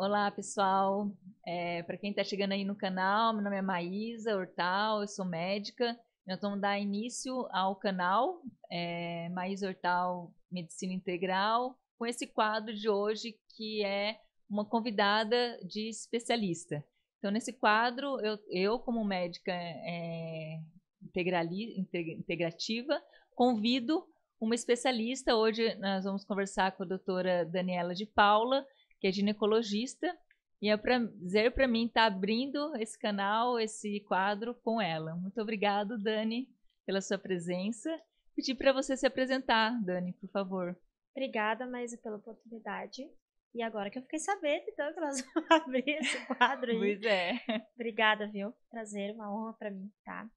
Olá, pessoal. Para quem está chegando aí no canal, meu nome é Maísa Hortal, eu sou médica. Nós vamos dar início ao canal Maísa Hortal Medicina Integral, com esse quadro de hoje que é uma convidada de especialista. Então, nesse quadro, eu como médica integrativa, convido uma especialista. Hoje nós vamos conversar com a doutora Daniela de Paula, que é ginecologista, e é um prazer para mim estar abrindo esse canal, esse quadro com ela. Muito obrigado, Dani, pela sua presença. Pedir para você se apresentar, Dani, por favor. Obrigada, Maísa, pela oportunidade. E agora que eu fiquei sabendo, então, que nós vamos abrir esse quadro aí. Pois é. Obrigada, viu? Prazer, uma honra para mim, tá?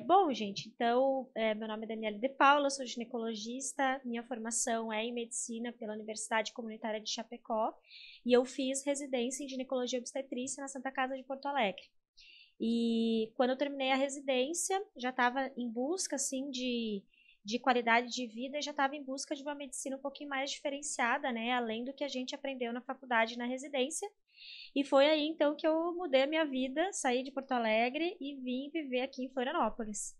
Bom, gente, então, meu nome é Daniela de Paula, sou ginecologista, minha formação é em medicina pela Universidade Comunitária de Chapecó, e eu fiz residência em ginecologia e obstetrícia na Santa Casa de Porto Alegre. E quando eu terminei a residência, já estava em busca, assim, de qualidade de vida, e já estava em busca de uma medicina um pouquinho mais diferenciada, né, além do que a gente aprendeu na faculdade e na residência. E foi aí então que eu mudei a minha vida, saí de Porto Alegre e vim viver aqui em Florianópolis.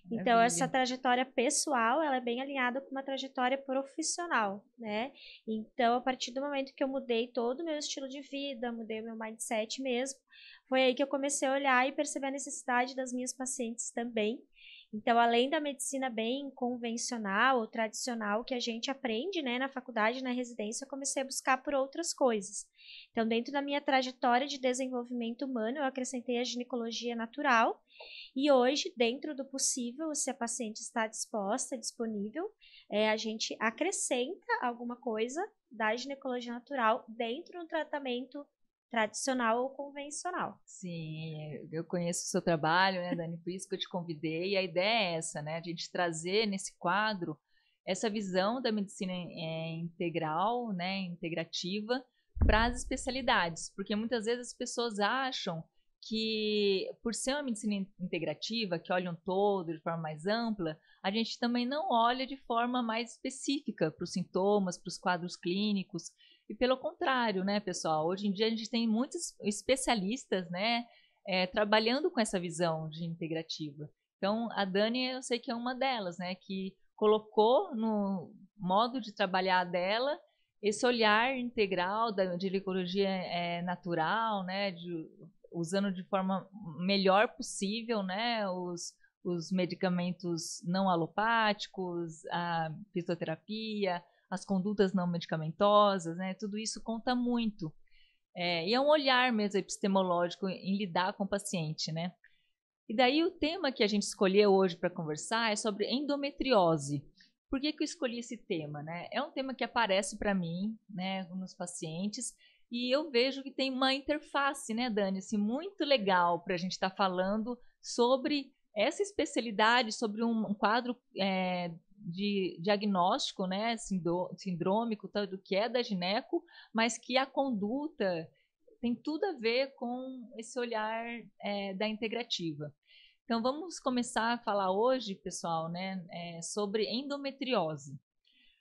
Então essa Maravilha. trajetória pessoal, ela é bem alinhada com uma trajetória profissional, né? Então a partir do momento que eu mudei todo o meu estilo de vida, mudei o meu mindset mesmo, foi aí que eu comecei a olhar e perceber a necessidade das minhas pacientes também. Então, além da medicina bem convencional ou tradicional que a gente aprende, né, na faculdade, na residência, eu comecei a buscar por outras coisas. Então, dentro da minha trajetória de desenvolvimento humano, eu acrescentei a ginecologia natural. E hoje, dentro do possível, se a paciente está disposta, disponível, a gente acrescenta alguma coisa da ginecologia natural dentro do tratamento tradicional ou convencional. Sim, eu conheço o seu trabalho, né, Dani? Por isso que eu te convidei. E a ideia é essa, né? A gente trazer nesse quadro essa visão da medicina integral, né, integrativa, para as especialidades, porque muitas vezes as pessoas acham que, por ser uma medicina integrativa, que olha um todo de forma mais ampla, a gente também não olha de forma mais específica para os sintomas, para os quadros clínicos. E pelo contrário, né, pessoal? Hoje em dia a gente tem muitos especialistas, né, trabalhando com essa visão de integrativa. Então, a Dani, eu sei que é uma delas, né, que colocou no modo de trabalhar dela esse olhar integral de ecologia natural, né, usando de forma melhor possível, né, os medicamentos não alopáticos, a fitoterapia, as condutas não medicamentosas, né? Tudo isso conta muito. E é um olhar mesmo epistemológico em lidar com o paciente, né? E daí o tema que a gente escolheu hoje para conversar é sobre endometriose. Por que eu escolhi esse tema, né? É um tema que aparece para mim, né, nos pacientes, e eu vejo que tem uma interface, né, Dani, assim, muito legal para a gente estar falando sobre essa especialidade, sobre um quadro de diagnóstico, né, sindrômico, do que é da gineco, mas que a conduta tem tudo a ver com esse olhar da integrativa. Então, vamos começar a falar hoje, pessoal, né, sobre endometriose.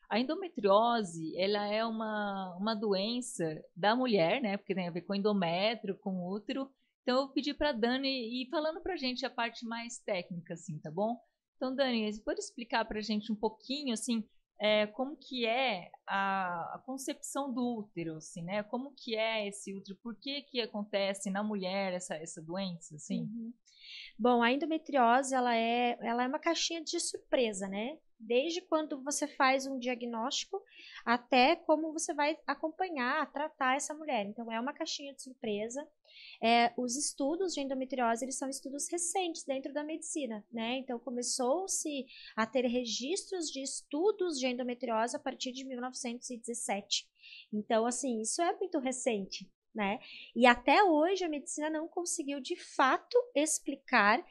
A endometriose, ela é uma doença da mulher, né, porque tem a ver com endométrio, com útero. Então, eu pedi para a Dani ir falando para a gente a parte mais técnica, assim, tá bom? Então, Dani, você pode explicar para a gente um pouquinho, assim, como que é a concepção do útero, assim, né? Como que é esse útero? Por que que acontece na mulher essa doença, assim? Uhum. Bom, a endometriose, ela é uma caixinha de surpresa, né? Desde quando você faz um diagnóstico até como você vai acompanhar, tratar essa mulher. Então, é uma caixinha de surpresa. Os estudos de endometriose, eles são estudos recentes dentro da medicina, né? Então, começou-se a ter registros de estudos de endometriose a partir de 1917. Então, assim, isso é muito recente, né? E até hoje a medicina não conseguiu de fato explicar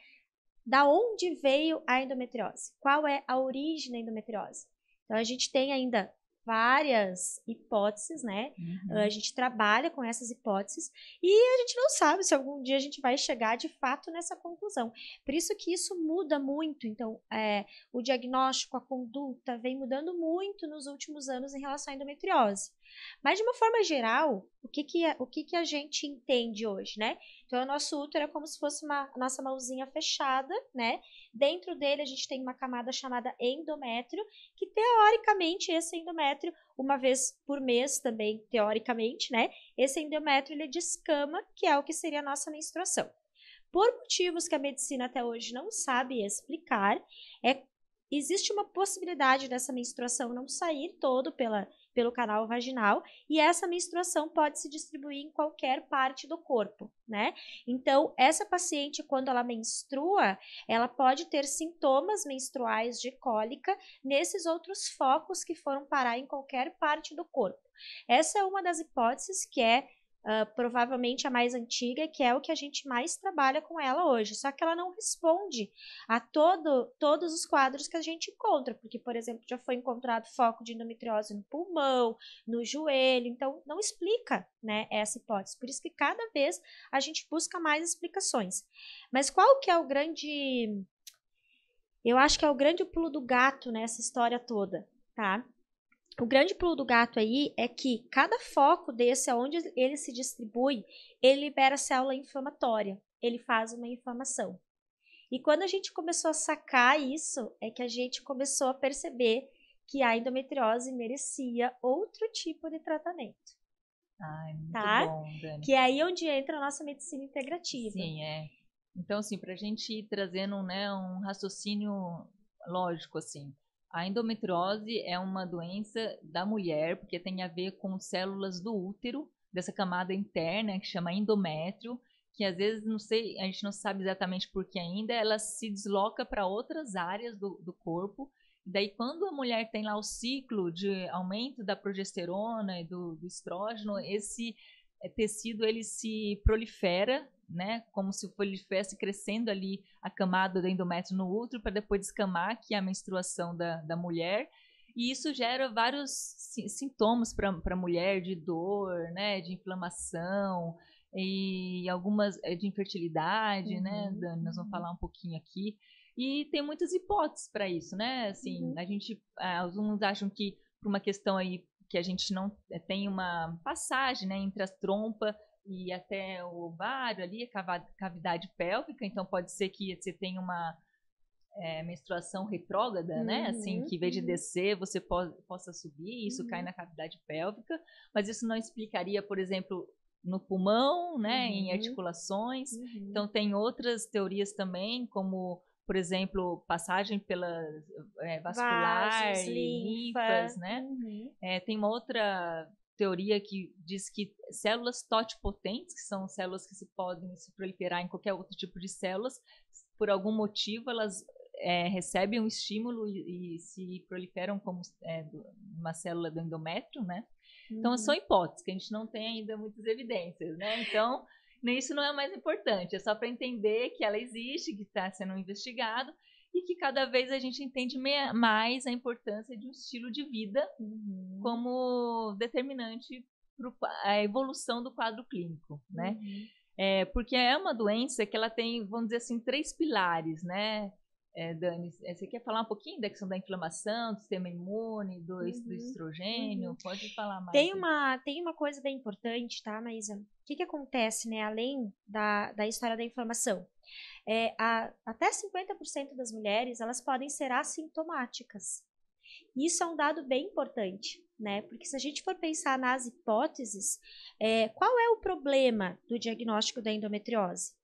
da onde veio a endometriose, qual é a origem da endometriose. Então a gente tem ainda várias hipóteses, né? A Uhum. gente trabalha com essas hipóteses e a gente não sabe se algum dia a gente vai chegar de fato nessa conclusão. Por isso que isso muda muito. Então, o diagnóstico, a conduta vem mudando muito nos últimos anos em relação à endometriose. Mas, de uma forma geral, o que a gente entende hoje, né? Então, o nosso útero é como se fosse a nossa mãozinha fechada, né? Dentro dele, a gente tem uma camada chamada endométrio, que, teoricamente, esse endométrio, uma vez por mês também, teoricamente, né? Esse endométrio, ele descama, que é o que seria a nossa menstruação. Por motivos que a medicina até hoje não sabe explicar, existe uma possibilidade dessa menstruação não sair todo pelo canal vaginal, e essa menstruação pode se distribuir em qualquer parte do corpo, né? Então, essa paciente, quando ela menstrua, ela pode ter sintomas menstruais de cólica nesses outros focos que foram parar em qualquer parte do corpo. Essa é uma das hipóteses que é provavelmente a mais antiga, que é o que a gente mais trabalha com ela hoje. Só que ela não responde a todos os quadros que a gente encontra, porque, por exemplo, já foi encontrado foco de endometriose no pulmão, no joelho, então não explica, né, essa hipótese. Por isso que cada vez a gente busca mais explicações. Mas qual que é o grande... Eu acho que é o grande pulo do gato nessa história toda, tá? O grande pulo do gato aí é que cada foco desse, aonde ele se distribui, ele libera célula inflamatória, ele faz uma inflamação. E quando a gente começou a sacar isso, é que a gente começou a perceber que a endometriose merecia outro tipo de tratamento. Ai, muito tá? bom, Dani. Que é aí onde entra a nossa medicina integrativa. Sim, é. Então, assim, para a gente ir trazendo, né, um raciocínio lógico, assim, a endometriose é uma doença da mulher, porque tem a ver com células do útero, dessa camada interna, que chama endométrio, que às vezes, não sei, a gente não sabe exatamente por que ainda, ela se desloca para outras áreas do corpo. E daí, quando a mulher tem lá o ciclo de aumento da progesterona e do estrógeno, esse tecido ele se prolifera, né, como se ele estivesse crescendo ali a camada do endométrio no útero para depois descamar, que é a menstruação da mulher. E isso gera vários sintomas para a mulher de dor, né, de inflamação e algumas de infertilidade, né, Dani? Nós vamos falar um pouquinho aqui. E tem muitas hipóteses para isso, né? Assim, a gente, alguns acham que por uma questão aí que a gente não tem uma passagem, né, entre a trompa e até o ovário ali, a cavidade pélvica, então pode ser que você tenha uma menstruação retrógrada, né? Assim, que em vez de descer, você possa subir, isso cai na cavidade pélvica, mas isso não explicaria, por exemplo, no pulmão, né? Em articulações. Então, tem outras teorias também, como, por exemplo, passagem pela vascular, Vasos, linfas, né? Tem uma outra teoria que diz que células totipotentes, que são células que podem se proliferar em qualquer outro tipo de células, por algum motivo elas recebem um estímulo e se proliferam como uma célula do endométrio, né? Então, são hipóteses que a gente não tem ainda muitas evidências, né? Então, isso não é mais importante, é só para entender que ela existe, que está sendo investigado e que cada vez a gente entende mais a importância de um estilo de vida como determinante para a evolução do quadro clínico, né? Porque é uma doença que ela tem, vamos dizer assim, 3 pilares, né? Dani, você quer falar um pouquinho da questão da inflamação, do sistema imune, do estrogênio? Pode falar mais. Tem uma coisa bem importante, tá, Maísa? O que acontece, né, além da história da inflamação? Até 50% das mulheres, elas podem ser assintomáticas. Isso é um dado bem importante, né? Porque se a gente for pensar nas hipóteses, qual é o problema do diagnóstico da endometriose?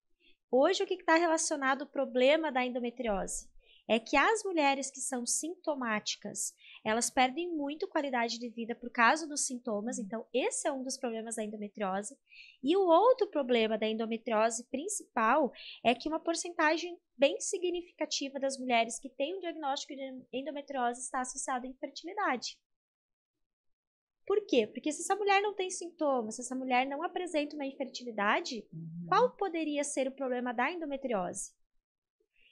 Hoje, o que está relacionado ao problema da endometriose? É que as mulheres que são sintomáticas, elas perdem muito qualidade de vida por causa dos sintomas, então esse é um dos problemas da endometriose. E o outro problema da endometriose principal é que uma porcentagem bem significativa das mulheres que têm um diagnóstico de endometriose está associada à infertilidade. Por quê? Porque se essa mulher não tem sintomas, se essa mulher não apresenta uma infertilidade, qual poderia ser o problema da endometriose?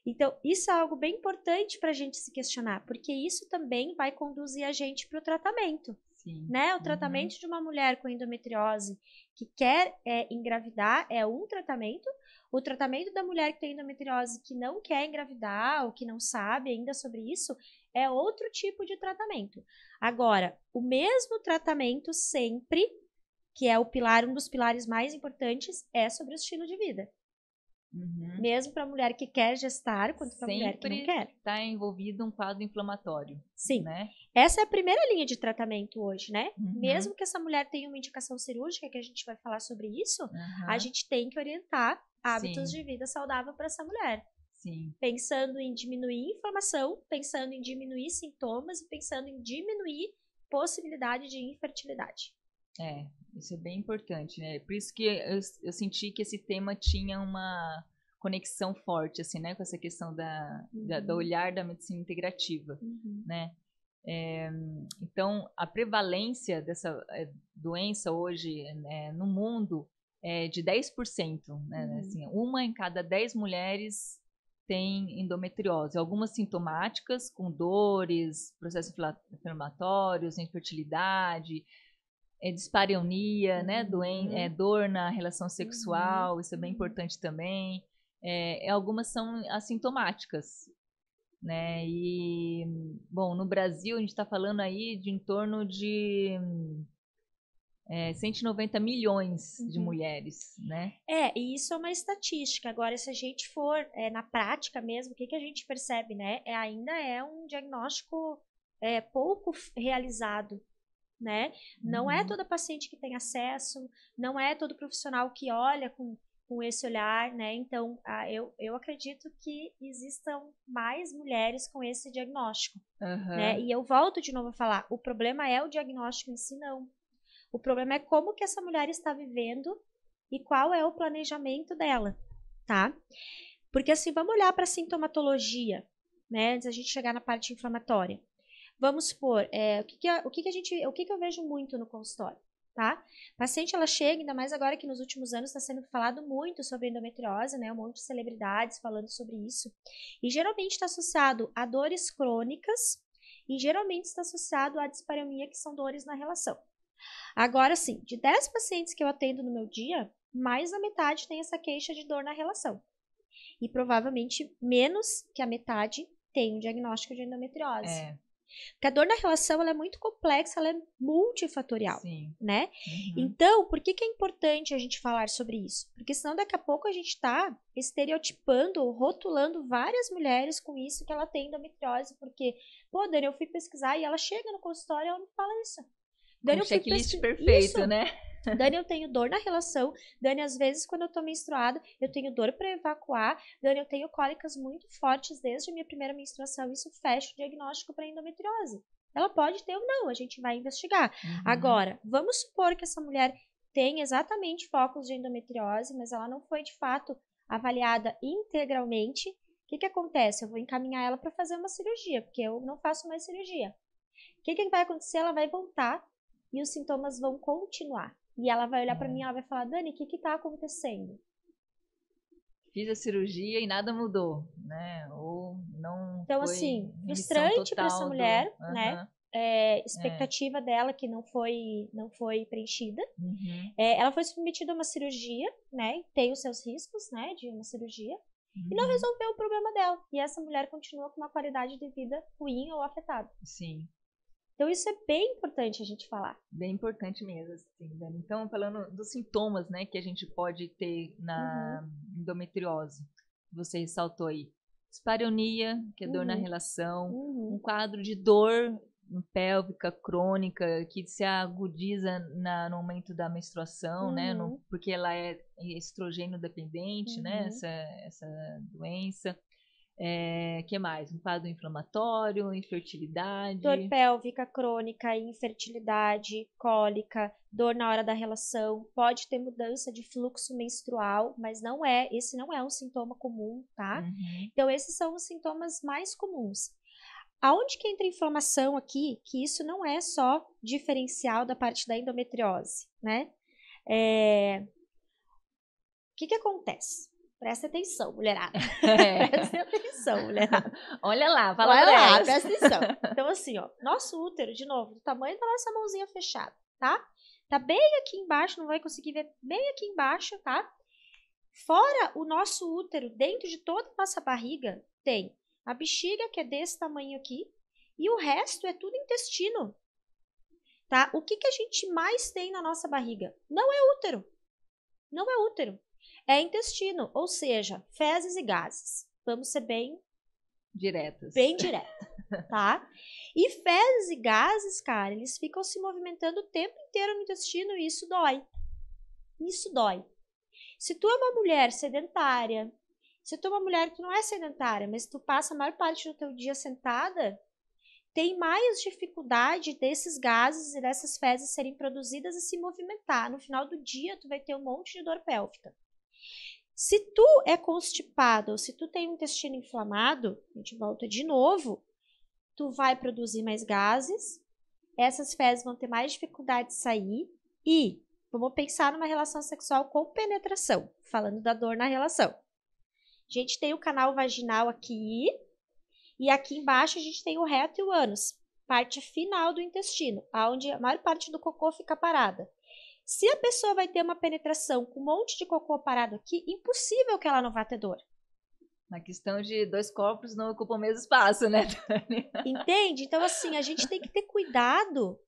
Então, isso é algo bem importante para a gente se questionar, porque isso também vai conduzir a gente para o tratamento. Sim. né? O tratamento de uma mulher com endometriose que quer engravidar é um tratamento. O tratamento da mulher que tem endometriose que não quer engravidar ou que não sabe ainda sobre isso é outro tipo de tratamento. Agora, o mesmo tratamento sempre, que é um dos pilares mais importantes, é sobre o estilo de vida. Mesmo para a mulher que quer gestar, quanto para a mulher que não quer. Está envolvido um quadro inflamatório. Sim. Né? Essa é a primeira linha de tratamento hoje, né? Mesmo que essa mulher tenha uma indicação cirúrgica, que a gente vai falar sobre isso, a gente tem que orientar hábitos de vida saudável para essa mulher. Sim. Pensando em diminuir inflamação, pensando em diminuir sintomas e pensando em diminuir possibilidade de infertilidade. Isso é bem importante, né? Por isso que eu senti que esse tema tinha uma conexão forte, assim, né? Com essa questão do olhar da medicina integrativa, né? Então, a prevalência dessa doença hoje no mundo é de 10%, né? Assim, 1 em cada 10 mulheres tem endometriose. Algumas sintomáticas, com dores, processos inflamatórios, infertilidade, dispareunia, né? Dor na relação sexual, isso é bem importante também. Algumas são assintomáticas, né? E, bom, no Brasil a gente está falando aí de em torno de 190 milhões de mulheres, né? E isso é uma estatística. Agora, se a gente for na prática mesmo, o que a gente percebe, né? Ainda é um diagnóstico pouco realizado, né? Não é toda paciente que tem acesso, não é todo profissional que olha com esse olhar, né? Então, eu acredito que existam mais mulheres com esse diagnóstico, né? E eu volto de novo a falar, o problema é o diagnóstico em si, não. O problema é como que essa mulher está vivendo e qual é o planejamento dela, tá? Porque assim, vamos olhar para a sintomatologia, né? Antes da gente chegar na parte inflamatória. Vamos supor, o que eu vejo muito no consultório, tá? A paciente, ela chega, ainda mais agora que nos últimos anos está sendo falado muito sobre endometriose, né? Um monte de celebridades falando sobre isso. E geralmente está associado a dores crônicas e geralmente está associado à dispareunia, que são dores na relação. Agora, sim, de 10 pacientes que eu atendo no meu dia, mais da metade tem essa queixa de dor na relação. E provavelmente menos que a metade tem um diagnóstico de endometriose. Porque a dor na relação, ela é muito complexa, ela é multifatorial, né? Então, por que é importante a gente falar sobre isso? Porque senão daqui a pouco a gente está estereotipando, rotulando várias mulheres com isso que ela tem endometriose, porque, Dani, eu fui pesquisar e ela chega no consultório e ela me fala isso. Dani, um checklist perfeito, né? Dani, eu tenho dor na relação. Dani, às vezes, quando eu tô menstruada, eu tenho dor para evacuar. Dani, eu tenho cólicas muito fortes desde a minha primeira menstruação. Isso fecha o diagnóstico para endometriose. Ela pode ter ou não, a gente vai investigar. Agora, vamos supor que essa mulher tem exatamente focos de endometriose, mas ela não foi, de fato, avaliada integralmente. O que acontece? Eu vou encaminhar ela para fazer uma cirurgia, porque eu não faço mais cirurgia. O que vai acontecer? Ela vai voltar e os sintomas vão continuar. E ela vai olhar para mim e ela vai falar, Dani, o que está acontecendo? Fiz a cirurgia e nada mudou, né? Ou não então, foi assim, frustrante para essa mulher, né? Expectativa dela que não foi preenchida. Ela foi submetida a uma cirurgia, né? Tem os seus riscos, né? De uma cirurgia. E não resolveu o problema dela. E essa mulher continua com uma qualidade de vida ruim ou afetada. Sim. Então, isso é bem importante a gente falar. Bem importante mesmo, assim, Dani. Então, falando dos sintomas, né, que a gente pode ter na endometriose, você ressaltou aí. Dispareunia, que é dor na relação, um quadro de dor pélvica crônica que se agudiza no momento da menstruação, né, porque ela é estrogênio dependente, né, essa doença. Que mais? Um quadro inflamatório, infertilidade. Dor pélvica crônica, infertilidade, cólica, dor na hora da relação. Pode ter mudança de fluxo menstrual, mas esse não é um sintoma comum, tá? Então, esses são os sintomas mais comuns. Aonde que entra a inflamação aqui? Que isso não é só diferencial da parte da endometriose, né? O que acontece? Presta atenção, mulherada. É. Presta atenção, mulherada. Olha lá, fala Olha pra lá, elas. presta atenção. Então, assim, ó, nosso útero, de novo, do tamanho da nossa mãozinha fechada, tá? Tá bem aqui embaixo, não vai conseguir ver bem aqui embaixo, tá? Fora o nosso útero, dentro de toda a nossa barriga, tem a bexiga, que é desse tamanho aqui, e o resto é tudo intestino, tá? O que que a gente mais tem na nossa barriga? Não é útero. Não é útero. É intestino, ou seja, fezes e gases. Vamos ser bem Diretas. bem direto, tá? E fezes e gases, cara, eles ficam se movimentando o tempo inteiro no intestino e isso dói. Isso dói. Se tu é uma mulher sedentária, se tu é uma mulher que não é sedentária, mas tu passa a maior parte do teu dia sentada, tem mais dificuldade desses gases e dessas fezes serem produzidas e se movimentar. No final do dia, tu vai ter um monte de dor pélvica. Se tu é constipado ou se tu tem um intestino inflamado, a gente volta de novo, tu vai produzir mais gases, essas fezes vão ter mais dificuldade de sair e vamos pensar numa relação sexual com penetração, falando da dor na relação. A gente tem o canal vaginal aqui e aqui embaixo a gente tem o reto e o ânus, parte final do intestino, onde a maior parte do cocô fica parada. Se a pessoa vai ter uma penetração com um monte de cocô parado aqui, impossível que ela não vá ter dor. Na questão de 2 corpos não ocupam o mesmo espaço, né, Dani? Entende? Então, assim, a gente tem que ter cuidado,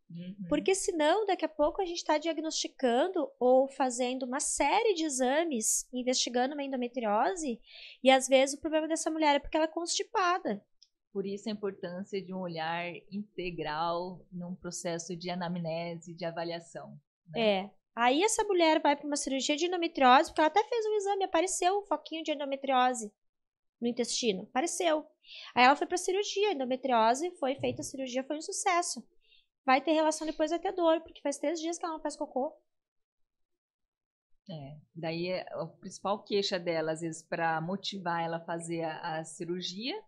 Uhum. porque senão daqui a pouco a gente está diagnosticando ou fazendo uma série de exames, investigando uma endometriose, e às vezes o problema dessa mulher é porque ela é constipada. Por isso a importância de um olhar integral num processo de anamnese, de avaliação. Né? Aí essa mulher vai para uma cirurgia de endometriose, porque ela até fez um exame, apareceu um foquinho de endometriose no intestino, apareceu. Aí ela foi para a cirurgia, endometriose, foi feita a cirurgia, foi um sucesso. Vai ter relação depois, vai ter dor, porque faz 3 dias que ela não faz cocô. Daí a principal queixa dela, às vezes, para motivar ela a fazer a cirurgia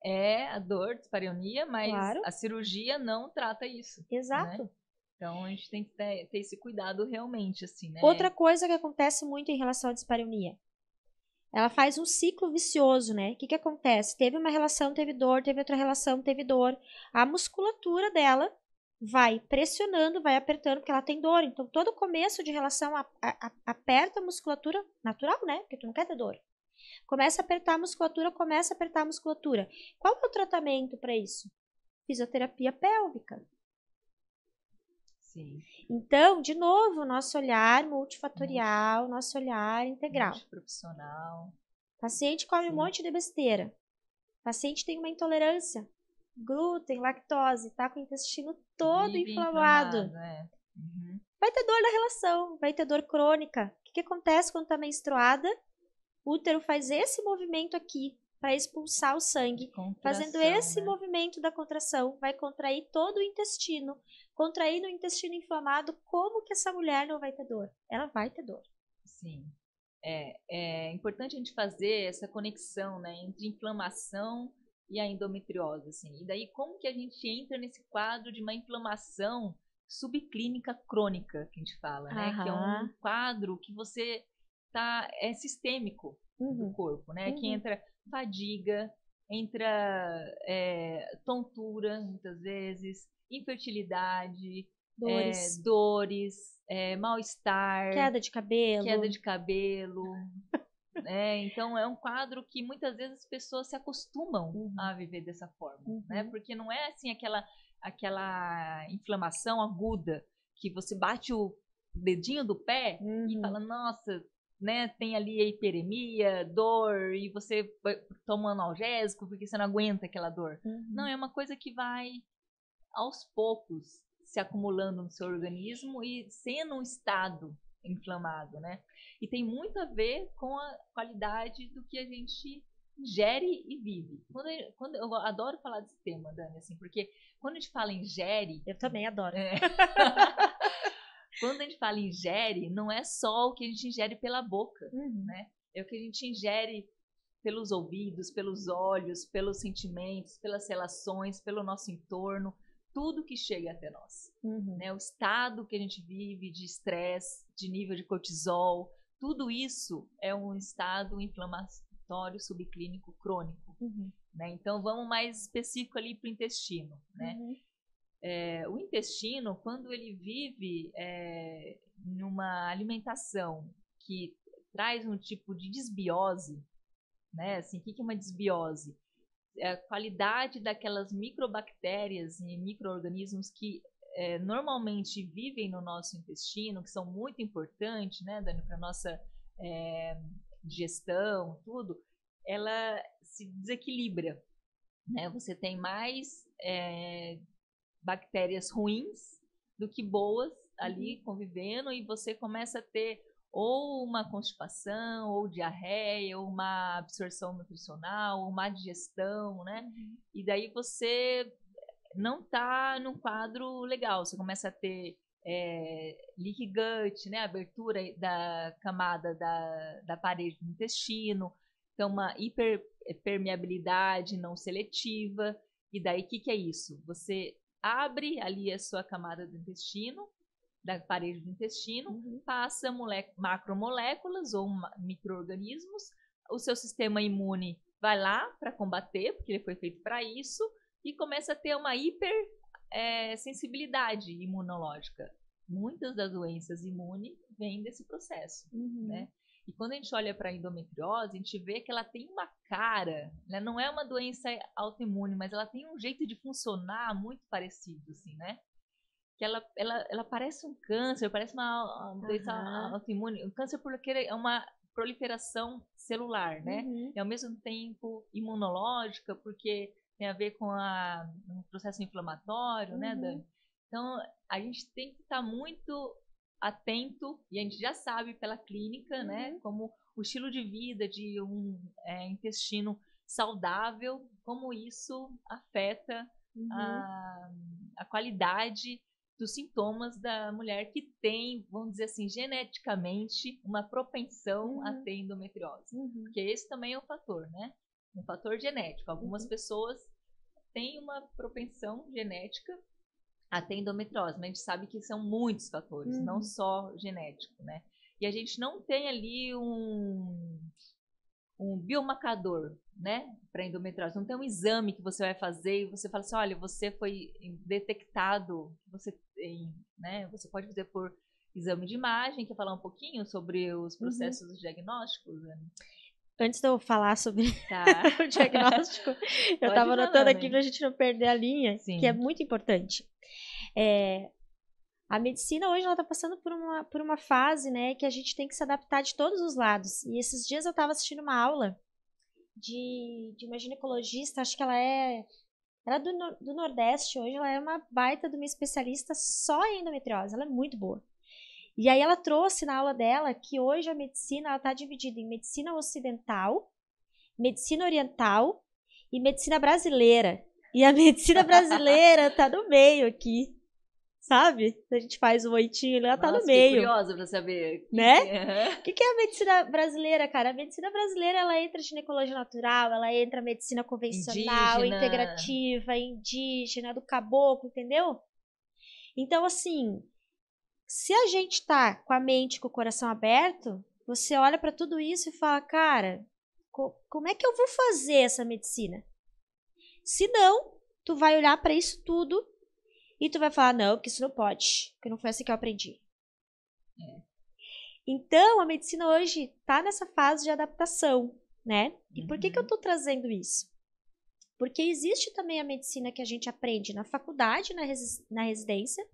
é a dor, dispareunia, mas Claro. a cirurgia não trata isso. Exato. Né? Então a gente tem que ter esse cuidado realmente, assim, né? Outra coisa que acontece muito em relação à dispareunia, ela faz um ciclo vicioso, né? O que acontece? Teve uma relação, teve dor, teve outra relação, teve dor. A musculatura dela vai pressionando, vai apertando, porque ela tem dor. Então, todo começo de relação aperta a musculatura, natural, né? Porque tu não quer ter dor. Começa a apertar a musculatura, começa a apertar a musculatura. Qual é o tratamento para isso? Fisioterapia pélvica. Sim. Então, de novo, nosso olhar multifatorial, nosso olhar integral. Multiprofissional. Paciente come Sim. um monte de besteira. Paciente tem uma intolerância. Glúten, lactose, tá com o intestino todo Vive inflamado. Uhum. Vai ter dor na relação, vai ter dor crônica. O que acontece quando tá menstruada? O útero faz esse movimento aqui para expulsar o sangue. Fazendo esse movimento da contração, vai contrair todo o intestino. Contraindo o intestino inflamado, como que essa mulher não vai ter dor? Ela vai ter dor. Sim. É importante a gente fazer essa conexão, né, entre inflamação e a endometriose, assim. E daí como que a gente entra nesse quadro de uma inflamação subclínica crônica, que a gente fala, né? Que é um quadro que você é sistêmico do corpo, né? Que entra fadiga, entra tontura, muitas vezes, infertilidade, dores, mal-estar, queda de cabelo. Então é um quadro que muitas vezes as pessoas se acostumam a viver dessa forma, né? Porque não é assim aquela inflamação aguda que você bate o dedinho do pé e fala, nossa, né, tem ali a hiperemia, dor, e você toma um analgésico porque você não aguenta aquela dor. Não, é uma coisa que vai aos poucos se acumulando no seu organismo e sendo um estado inflamado, né? E tem muito a ver com a qualidade do que a gente ingere e vive. Eu adoro falar desse tema, Dani, assim, porque quando a gente fala ingere... Eu também adoro. Quando a gente fala ingere, não é só o que a gente ingere pela boca, né? É o que a gente ingere pelos ouvidos, pelos olhos, pelos sentimentos, pelas relações, pelo nosso entorno, tudo que chega até nós. Né? O estado que a gente vive de estresse, de nível de cortisol, tudo isso é um estado inflamatório subclínico crônico. Né? Então, vamos mais específico ali para o intestino. Né? O intestino, quando ele vive numa alimentação que traz um tipo de desbiose, né? Assim, o que é uma desbiose? É a qualidade daquelas microbactérias e micro-organismos que normalmente vivem no nosso intestino, que são muito importantes, né, Dani, para a nossa digestão, tudo, ela se desequilibra. Né? Você tem mais bactérias ruins do que boas ali convivendo, e você começa a ter ou uma constipação, ou diarreia, ou uma absorção nutricional, ou má digestão, né? E daí você não está num quadro legal, você começa a ter leaky gut, né? Abertura da camada da parede do intestino, então uma hiperpermeabilidade não seletiva, e daí o que é isso? Você abre ali a sua camada do intestino, da parede do intestino, passa macromoléculas ou micro-organismos, o seu sistema imune vai lá para combater, porque ele foi feito para isso, e começa a ter uma hipersensibilidade imunológica. Muitas das doenças imunes vêm desse processo, né? E quando a gente olha para a endometriose, a gente vê que ela tem uma cara, né? Não é uma doença autoimune, mas ela tem um jeito de funcionar muito parecido, assim, né? Que ela parece um câncer, parece uma doença autoimune. Um câncer porque é uma proliferação celular, né? E ao mesmo tempo imunológica, porque tem a ver com um processo inflamatório, né, Dani? Então, a gente tem que estar muito atento, e a gente já sabe pela clínica, né, como o estilo de vida de um intestino saudável, como isso afeta a qualidade dos sintomas da mulher que tem, vamos dizer assim, geneticamente uma propensão a ter endometriose. Porque esse também é um fator, né? Um fator genético. Algumas pessoas têm uma propensão genética a ter endometriose, mas a gente sabe que são muitos fatores, não só genético, né? E a gente não tem ali um biomarcador, né, para endometriose. Não tem um exame que você vai fazer e você fala assim, olha, você foi detectado, você tem, né? Você pode fazer por exame de imagem. Quer falar um pouquinho sobre os processos diagnósticos, Ana? Antes de eu falar sobre o diagnóstico, eu estava anotando aqui para a gente não perder a linha, que é muito importante. A medicina hoje está passando por uma fase, né, que a gente tem que se adaptar de todos os lados. E esses dias eu estava assistindo uma aula de uma ginecologista, acho que ela era do Nordeste, hoje ela é uma baita de uma especialista só em endometriose, ela é muito boa. E aí ela trouxe na aula dela que hoje a medicina está dividida em medicina ocidental, medicina oriental e medicina brasileira. E a medicina brasileira está no meio aqui. Sabe? A gente faz o oitinho, ela tá no meio. Fiquei curiosa pra saber. Né? O que é a medicina brasileira, cara? A medicina brasileira, ela entra ginecologia natural, ela entra medicina convencional, integrativa, indígena, do caboclo, entendeu? Então, assim, se a gente tá com a mente, com o coração aberto, você olha pra tudo isso e fala, cara, como é que eu vou fazer essa medicina? Se não, tu vai olhar pra isso tudo e tu vai falar, não, porque isso não pode, porque não foi assim que eu aprendi. Então, a medicina hoje está nessa fase de adaptação, né? E por que eu estou trazendo isso? Porque existe também a medicina que a gente aprende na faculdade, na residência.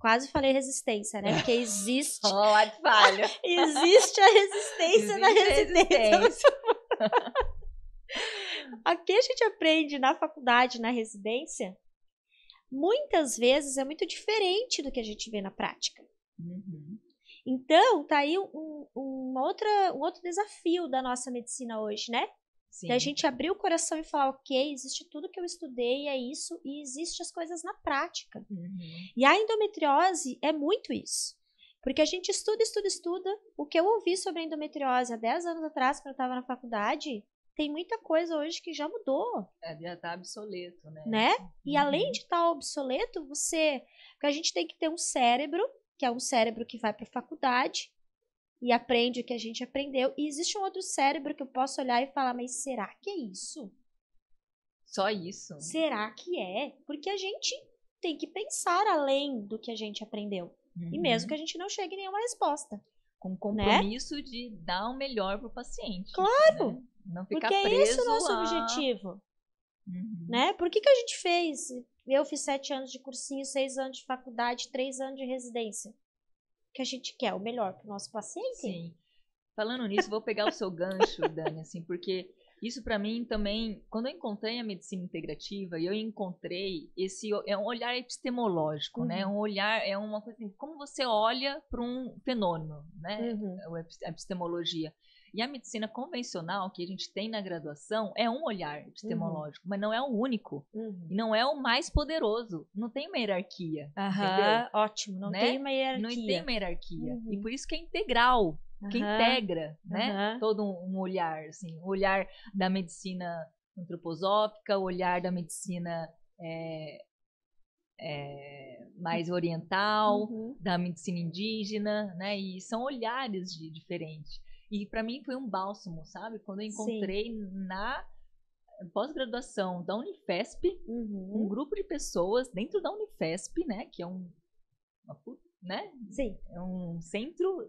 Quase falei resistência, né? Porque existe... falha. Existe a resistência na residência. Aqui a gente aprende na faculdade, na residência, muitas vezes é muito diferente do que a gente vê na prática. Então, tá aí um outro desafio da nossa medicina hoje, né? Da gente abrir o coração e falar, ok, existe tudo que eu estudei, é isso, e existe as coisas na prática. E a endometriose é muito isso. Porque a gente estuda. O que eu ouvi sobre a endometriose há 10 anos atrás, quando eu estava na faculdade, tem muita coisa hoje que já mudou. Já está obsoleto, né? E além de estar obsoleto, porque a gente tem que ter um cérebro, que é um cérebro que vai para a faculdade, e aprende o que a gente aprendeu. E existe um outro cérebro que eu posso olhar e falar, mas será que é isso? Só isso? Será que é? Porque a gente tem que pensar além do que a gente aprendeu. E mesmo que a gente não chegue em nenhuma resposta. Com compromisso de dar o melhor para o paciente. Claro! Né? Não ficar porque preso é esse o nosso objetivo. Uhum. Né? Por que a gente fez? Eu fiz 7 anos de cursinho, 6 anos de faculdade, 3 anos de residência. Que a gente quer o melhor para o nosso paciente. Sim. Falando nisso, vou pegar o seu gancho, Dani, assim, porque isso para mim também, quando eu encontrei a medicina integrativa, eu encontrei é um olhar epistemológico, né? Um olhar, é uma coisa assim, como você olha para um fenômeno, né? A epistemologia. E a medicina convencional que a gente tem na graduação é um olhar epistemológico, mas não é o único. E não é o mais poderoso. Não tem uma hierarquia, entendeu? Ótimo, não tem uma hierarquia. Não tem uma hierarquia. E por isso que é integral. Que integra, né? Todo um olhar, assim, o olhar da medicina antroposófica, o olhar da medicina mais oriental, da medicina indígena, né? E são olhares diferentes. E para mim foi um bálsamo, sabe? Quando eu encontrei na pós-graduação da Unifesp, um grupo de pessoas dentro da Unifesp, né? Que é né? Sim. É um centro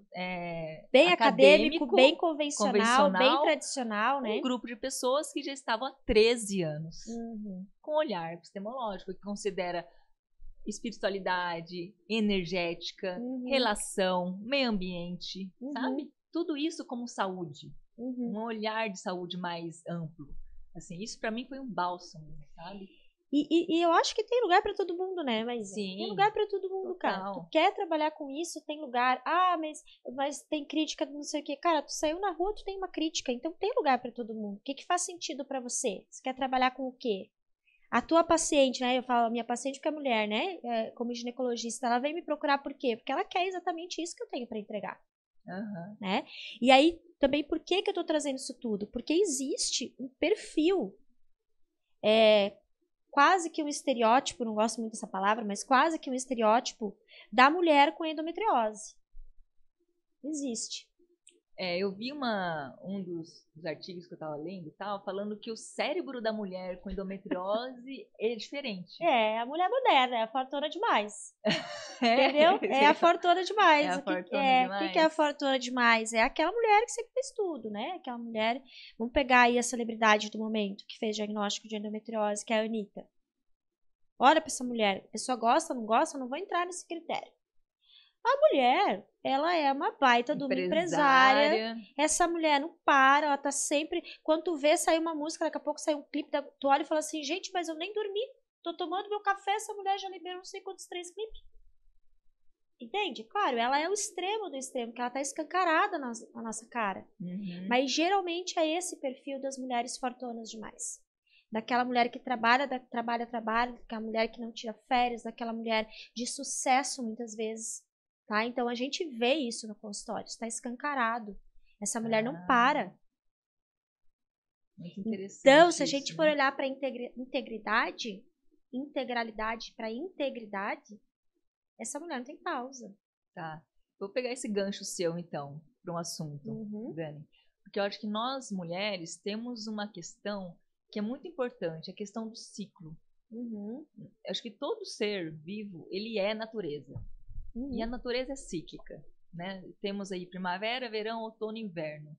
bem acadêmico, bem convencional, bem tradicional, né? Um grupo de pessoas que já estavam há 13 anos com olhar epistemológico, que considera espiritualidade, energética, relação, meio ambiente, sabe? Tudo isso como saúde, um olhar de saúde mais amplo. Assim, isso para mim foi um bálsamo, sabe? E eu acho que tem lugar para todo mundo, né? Mas sim, tem lugar para todo mundo, cara. Tu quer trabalhar com isso, tem lugar. Ah, mas tem crítica de não sei o quê. Cara, tu saiu na rua, tu tem uma crítica, então tem lugar para todo mundo. O que faz sentido para você? Você quer trabalhar com o quê? A tua paciente, né? Eu falo a minha paciente porque é mulher, né? Como ginecologista, ela vem me procurar por quê? Porque ela quer exatamente isso que eu tenho para entregar. Né? E aí, também, por que eu tô trazendo isso tudo? Porque existe um perfil quase que um estereótipo, não gosto muito dessa palavra, mas quase que um estereótipo da mulher com endometriose. Existe. Eu vi um dos artigos que eu estava lendo e tal, falando que o cérebro da mulher com endometriose é diferente. A mulher moderna, é a fortuna demais. Entendeu? É a fortuna demais. O que é a fortuna demais? É aquela mulher que sempre fez tudo, né? Aquela mulher. Vamos pegar aí a celebridade do momento que fez diagnóstico de endometriose, que é a Anitta. Olha para essa mulher. A pessoa gosta, não gosta, não vou entrar nesse critério. A mulher, ela é uma baita de uma empresária. Essa mulher não para, ela tá sempre... Quando tu vê sair uma música, daqui a pouco sai um clipe, tu olha e fala assim, gente, mas eu nem dormi. Tô tomando meu café, essa mulher já liberou não sei quantos 3 clipes. Entende? Claro, ela é o extremo do extremo, que ela tá escancarada na nossa cara. Mas geralmente é esse perfil das mulheres fortonas demais. Daquela mulher que trabalha, daquela mulher que não tira férias, daquela mulher de sucesso muitas vezes. Tá? Então a gente vê isso no consultório, está escancarado. Essa mulher não para. Muito interessante. Então, se a gente for olhar para integralidade para integridade, essa mulher não tem pausa. Tá. Vou pegar esse gancho seu, então, para um assunto, Dani. Porque eu acho que nós, mulheres, temos uma questão que é muito importante, a questão do ciclo. Eu acho que todo ser vivo, ele é natureza. E a natureza é cíclica, né? Temos aí primavera, verão, outono e inverno.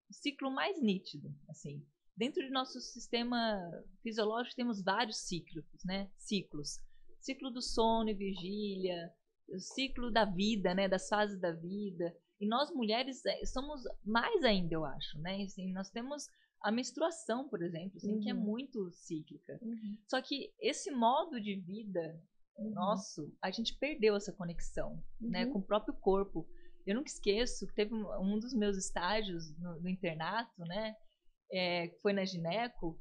O ciclo mais nítido, assim. Dentro do nosso sistema fisiológico temos vários ciclos, né? Ciclo do sono e vigília, o ciclo da vida, né? Das fases da vida. E nós mulheres somos mais ainda, eu acho, né? Assim, nós temos a menstruação, por exemplo, assim, que é muito cíclica. Só que esse modo de vida nosso, a gente perdeu essa conexão, né, com o próprio corpo. Eu nunca esqueço que teve um dos meus estágios no internato, né, foi na gineco,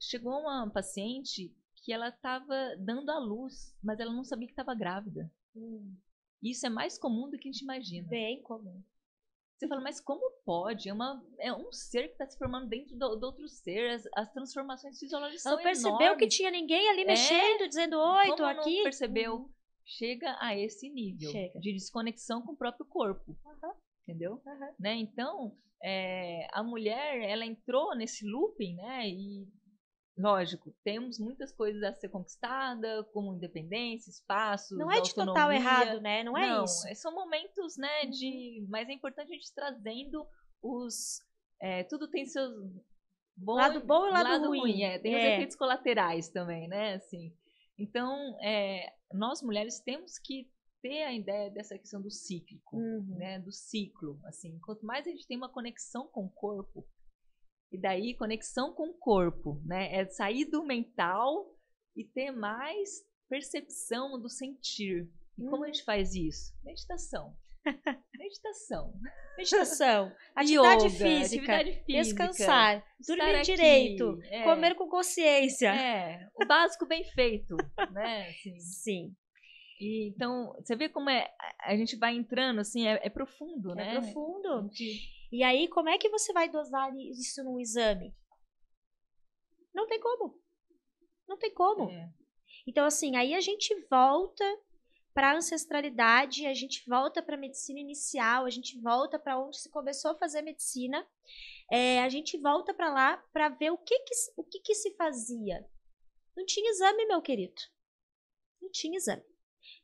chegou uma paciente que ela estava dando à luz, mas ela não sabia que estava grávida. Isso é mais comum do que a gente imagina. Bem comum. Você fala, mas como pode? É um ser que está se formando dentro do outro ser. As transformações fisiológicas são enormes. Não percebeu que tinha ninguém ali mexendo, dizendo, oi, tô aqui? Não percebeu? Chega a esse nível de desconexão com o próprio corpo. entendeu? Né? Então, a mulher, ela entrou nesse looping, né? E, lógico, temos muitas coisas a ser conquistada, como independência, espaços, Não é de autonomia. total errado, né? Não é isso. São momentos, né, mas é importante a gente trazendo tudo tem seus lado bom e lado ruim. Tem os efeitos colaterais também, né? Assim, então, nós mulheres temos que ter a ideia dessa questão do cíclico, né? Do ciclo, assim. Quanto mais a gente tem uma conexão com o corpo, e daí conexão com o corpo, né? É sair do mental e ter mais percepção do sentir. E como a gente faz isso? Meditação. Atividade física, descansar, dormir direito, comer com consciência. O básico bem feito, né? Assim. Sim. E, então, você vê como a gente vai entrando, assim, é profundo, né? É profundo. E aí, como é que você vai dosar isso num exame? Não tem como. Não tem como. Então, assim, aí a gente volta para a ancestralidade, a gente volta para a medicina inicial, a gente volta para onde se começou a fazer medicina, a gente volta para lá para ver o que se fazia. Não tinha exame, meu querido. Não tinha exame.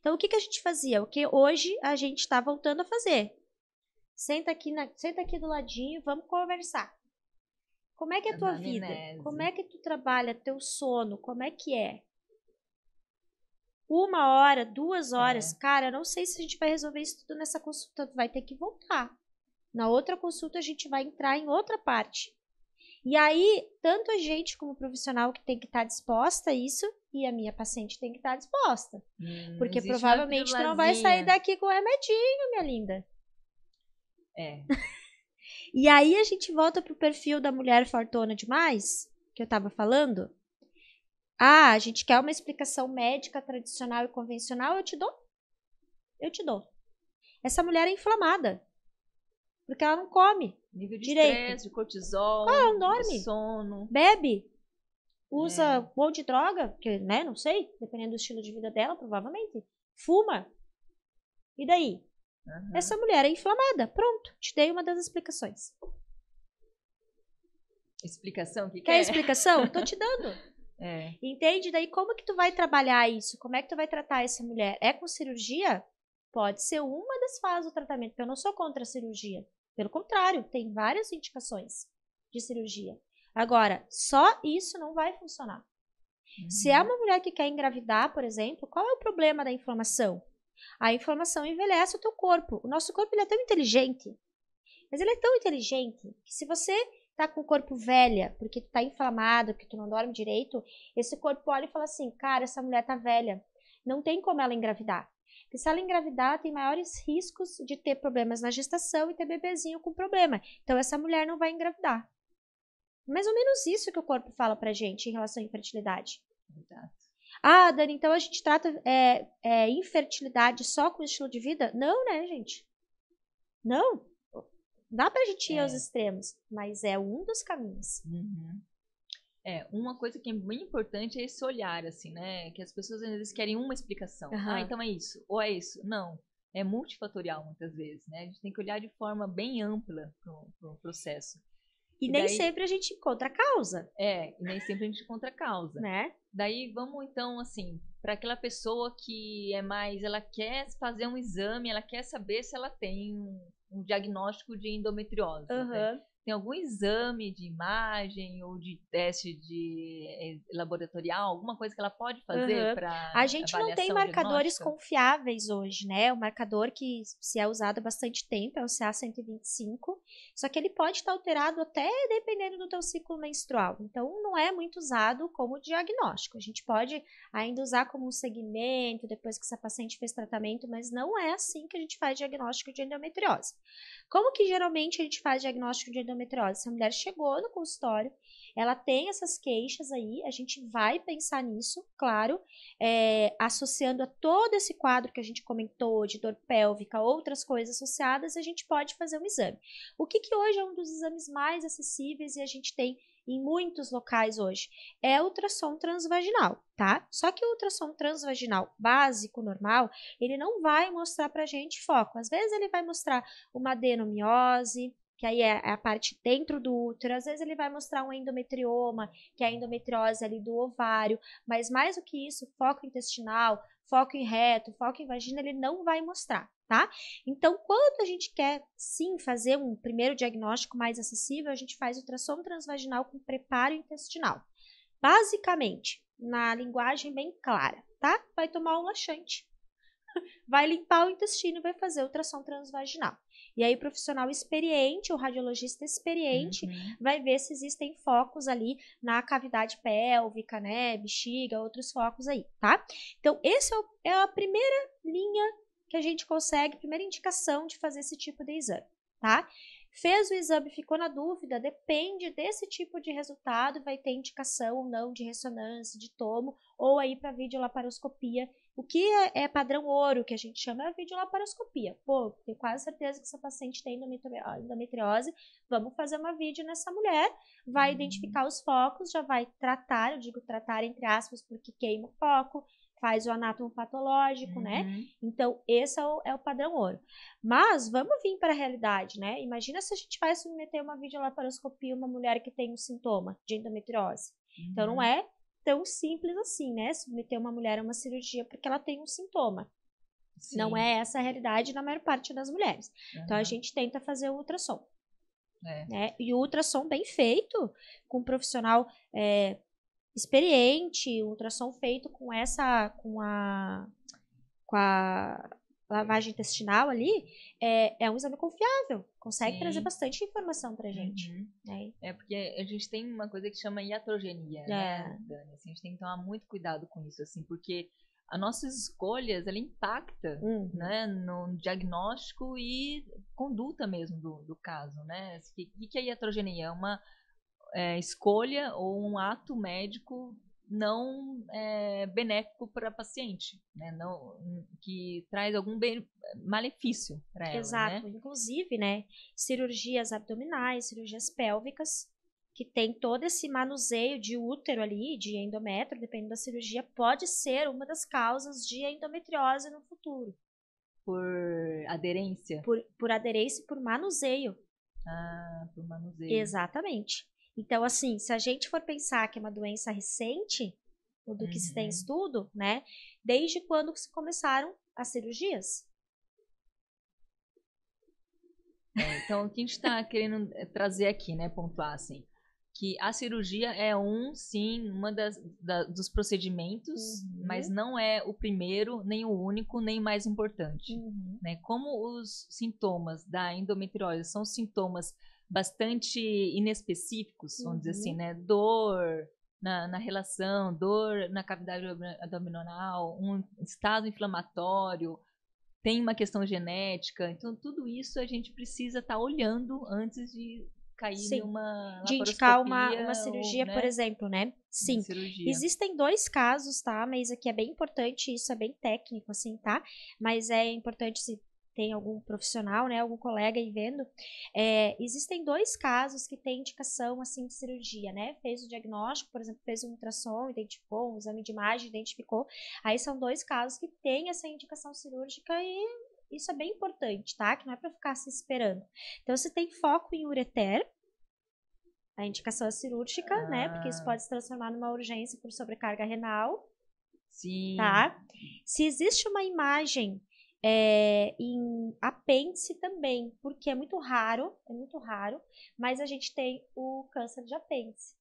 Então, o que a gente fazia? O que hoje a gente está voltando a fazer. Senta aqui do ladinho, vamos conversar. Como é que é a tua vida? Como é que tu trabalha teu sono? Como é que é? 1 hora, 2 horas, cara, eu não sei se a gente vai resolver isso tudo nessa consulta, tu vai ter que voltar. Na outra consulta a gente vai entrar em outra parte. E aí, tanto a gente como profissional que tem que estar disposta a isso, e a minha paciente tem que estar disposta. Porque provavelmente tu não vai sair daqui com remedinho, minha linda. E aí a gente volta pro perfil da mulher fortuna demais, que eu tava falando. A gente quer uma explicação médica tradicional e convencional, eu te dou. Eu te dou. Essa mulher é inflamada. Porque ela não come nível de direito. Estresse, de cortisol, ela não dorme. de sono. Bebe. Usa um monte de droga, que, né, não sei, dependendo do estilo de vida dela, provavelmente. Fuma. E daí? Essa mulher é inflamada. Pronto, te dei uma das explicações. Explicação? Quer explicação? Tô te dando. Entende? Daí como que tu vai trabalhar isso? Como é que tu vai tratar essa mulher? É com cirurgia? Pode ser uma das fases do tratamento, porque eu não sou contra a cirurgia. Pelo contrário, tem várias indicações de cirurgia. Agora, só isso não vai funcionar. Se é uma mulher que quer engravidar, por exemplo, qual é o problema da inflamação? A inflamação envelhece o teu corpo. O nosso corpo ele é tão inteligente. Mas ele é tão inteligente que se você tá com o corpo velha, porque tu tá inflamado, porque tu não dorme direito, esse corpo olha e fala assim, cara, essa mulher tá velha, não tem como ela engravidar. Porque se ela engravidar, ela tem maiores riscos de ter problemas na gestação e ter bebezinho com problema. Então, essa mulher não vai engravidar. Mais ou menos isso que o corpo fala pra gente em relação à infertilidade. Exato. Ah, Dani, então a gente trata infertilidade só com estilo de vida? Não, né, gente? Não. Dá pra gente ir aos extremos, mas é um dos caminhos. Uma coisa que é bem importante é esse olhar, assim, né? Que as pessoas às vezes querem uma explicação. Então é isso, ou é isso. Não, é multifatorial muitas vezes, né? A gente tem que olhar de forma bem ampla para o processo. E nem sempre a gente encontra a causa. E nem sempre a gente encontra a causa. Né? Daí vamos então, assim, para aquela pessoa que ela quer fazer um exame, ela quer saber se ela tem um diagnóstico de endometriose. Né? Tem algum exame de imagem ou de teste de laboratorial, alguma coisa que ela pode fazer para a gente não tem marcadores confiáveis hoje, né? O marcador que se é usado há bastante tempo é o CA125, só que ele pode estar alterado até dependendo do teu ciclo menstrual. Então, não é muito usado como diagnóstico. A gente pode ainda usar como um segmento depois que essa paciente fez tratamento, mas não é assim que a gente faz diagnóstico de endometriose. Como que geralmente a gente faz diagnóstico de endometriose? Se a mulher chegou no consultório, ela tem essas queixas aí, a gente vai pensar nisso, claro, associando a todo esse quadro que a gente comentou, de dor pélvica, outras coisas associadas, a gente pode fazer um exame. O que hoje é um dos exames mais acessíveis e a gente tem em muitos locais hoje, é ultrassom transvaginal, tá? Só que o ultrassom transvaginal básico, normal, ele não vai mostrar pra gente foco. Às vezes ele vai mostrar uma adenomiose, que aí é a parte dentro do útero. Às vezes ele vai mostrar um endometrioma, que é a endometriose ali do ovário, mas mais do que isso, foco intestinal, foco em reto, foco em vagina, ele não vai mostrar, tá? Então, quando a gente quer, sim, fazer um primeiro diagnóstico mais acessível, a gente faz ultrassom transvaginal com preparo intestinal. Basicamente, na linguagem bem clara, tá? Vai tomar um laxante, vai limpar o intestino e vai fazer ultrassom transvaginal. E aí o profissional experiente, o radiologista experiente, vai ver se existem focos ali na cavidade pélvica, né, bexiga, outros focos aí, tá? Então, esse é a primeira linha que a gente consegue, primeira indicação de fazer esse tipo de exame, tá? Fez o exame, ficou na dúvida, depende desse tipo de resultado, vai ter indicação ou não de ressonância, de tomo, ou aí para videolaparoscopia. O que é padrão ouro, que a gente chama, é a videolaparoscopia. Pô, tenho quase certeza que essa paciente tem endometriose, vamos fazer uma vídeo nessa mulher, vai identificar os focos, já vai tratar, eu digo tratar entre aspas, porque queima o foco, faz o anátomo patológico, né? Então, esse é o padrão ouro. Mas, vamos vir para a realidade, né? Imagina se a gente vai submeter uma videolaparoscopia a uma mulher que tem um sintoma de endometriose. Então, não é tão simples assim, né? Submeter uma mulher a uma cirurgia porque ela tem um sintoma. Sim. Não é essa a realidade na maior parte das mulheres. Então, a gente tenta fazer o ultrassom. Né? E o ultrassom bem feito, com um profissional experiente, ultrassom feito com a lavagem intestinal ali, é um exame confiável, consegue trazer bastante informação pra gente. Né? Porque a gente tem uma coisa que chama iatrogenia, né, Dani? Assim, a gente tem que tomar muito cuidado com isso, assim, porque as nossas escolhas, ela impacta, né, no diagnóstico e conduta mesmo do caso, né? O que é iatrogenia? É uma escolha ou um ato médico não benéfico para a paciente, né? Não, que traz algum malefício para ela. Exato, né? Inclusive, né, cirurgias abdominais, cirurgias pélvicas, que tem todo esse manuseio de útero ali, de endométrio, dependendo da cirurgia, pode ser uma das causas de endometriose no futuro. Por aderência? Por aderência e por manuseio. Por manuseio. Exatamente. Então, assim, se a gente for pensar que é uma doença recente, ou do que se tem estudo, né? Desde quando se começaram as cirurgias? Então, o que a gente está querendo trazer aqui, né? Pontuar, assim, que a cirurgia é sim, uma dos procedimentos, mas não é o primeiro, nem o único, nem o mais importante. Né? Como os sintomas da endometriose são sintomas bastante inespecíficos, vamos dizer assim, né? Dor na relação, dor na cavidade abdominal, um estado inflamatório, tem uma questão genética, então tudo isso a gente precisa estar olhando antes de cair em uma de indicar uma cirurgia, por exemplo, né? Sim, existem 2 casos, tá? Mas aqui é bem importante, isso é bem técnico, assim, tá? Mas é importante se tem algum profissional, né, algum colega aí vendo, existem 2 casos que tem indicação, assim, de cirurgia, né, fez o diagnóstico, por exemplo, fez um ultrassom, identificou, um exame de imagem, identificou, aí são 2 casos que tem essa indicação cirúrgica e isso é bem importante, tá, que não é para ficar se esperando. Então, se tem foco em ureter, a indicação é cirúrgica, né, porque isso pode se transformar numa urgência por sobrecarga renal. Sim. Tá? Se existe uma imagem em apêndice também, porque é muito raro, mas a gente tem o câncer de apêndice.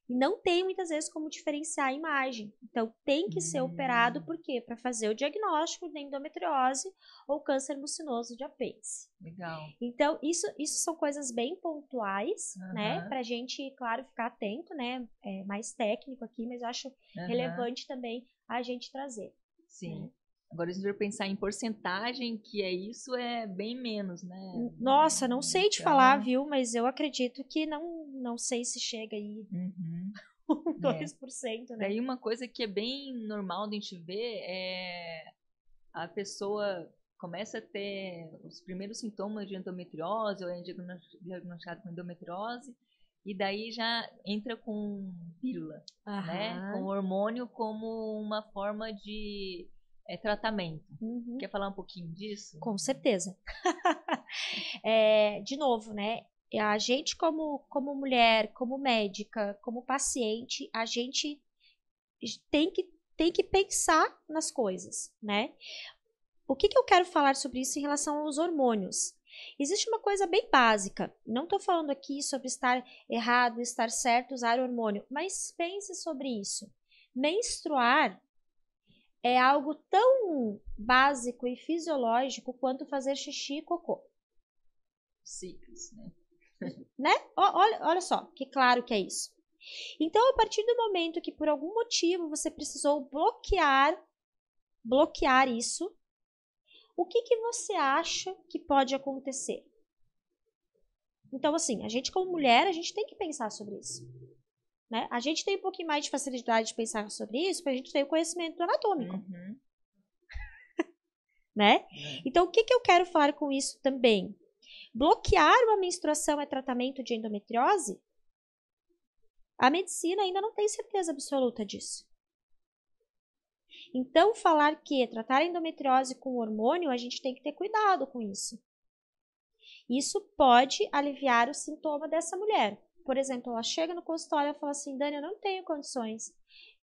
E não tem muitas vezes como diferenciar a imagem. Então, tem que ser operado, por quê? Para fazer o diagnóstico de endometriose ou câncer mucinoso de apêndice. Legal. Então, isso são coisas bem pontuais, né? Pra gente, claro, ficar atento, né? É mais técnico aqui, mas eu acho relevante também a gente trazer. Sim. Né? Agora, se eu pensar em porcentagem, que isso é bem menos, né? Nossa, não sei te falar, viu? Mas eu acredito que não sei se chega aí 2%, né? Daí uma coisa que é bem normal de a gente ver é a pessoa começa a ter os primeiros sintomas de endometriose ou é diagnosticado com endometriose e daí já entra com pílula, né? Com hormônio como uma forma de tratamento. Quer falar um pouquinho disso? Com certeza. De novo, né? A gente como mulher, como médica, como paciente, a gente tem que pensar nas coisas, né? O que eu quero falar sobre isso em relação aos hormônios? Existe uma coisa bem básica. Não estou falando aqui sobre estar errado, estar certo, usar hormônio, mas pense sobre isso. Menstruar é algo tão básico e fisiológico quanto fazer xixi e cocô. Ciclos, né? Né? Olha só, que claro que é isso. Então, a partir do momento que por algum motivo você precisou bloquear isso, o que você acha que pode acontecer? Então, assim, a gente como mulher, a gente tem que pensar sobre isso. Né? A gente tem um pouquinho mais de facilidade de pensar sobre isso, porque a gente tem o conhecimento anatômico. Né? Então, o que eu quero falar com isso também? Bloquear uma menstruação é tratamento de endometriose? A medicina ainda não tem certeza absoluta disso. Então, falar que tratar a endometriose com hormônio, a gente tem que ter cuidado com isso. Isso pode aliviar o sintoma dessa mulher. Por exemplo, ela chega no consultório e fala assim, Dani, eu não tenho condições.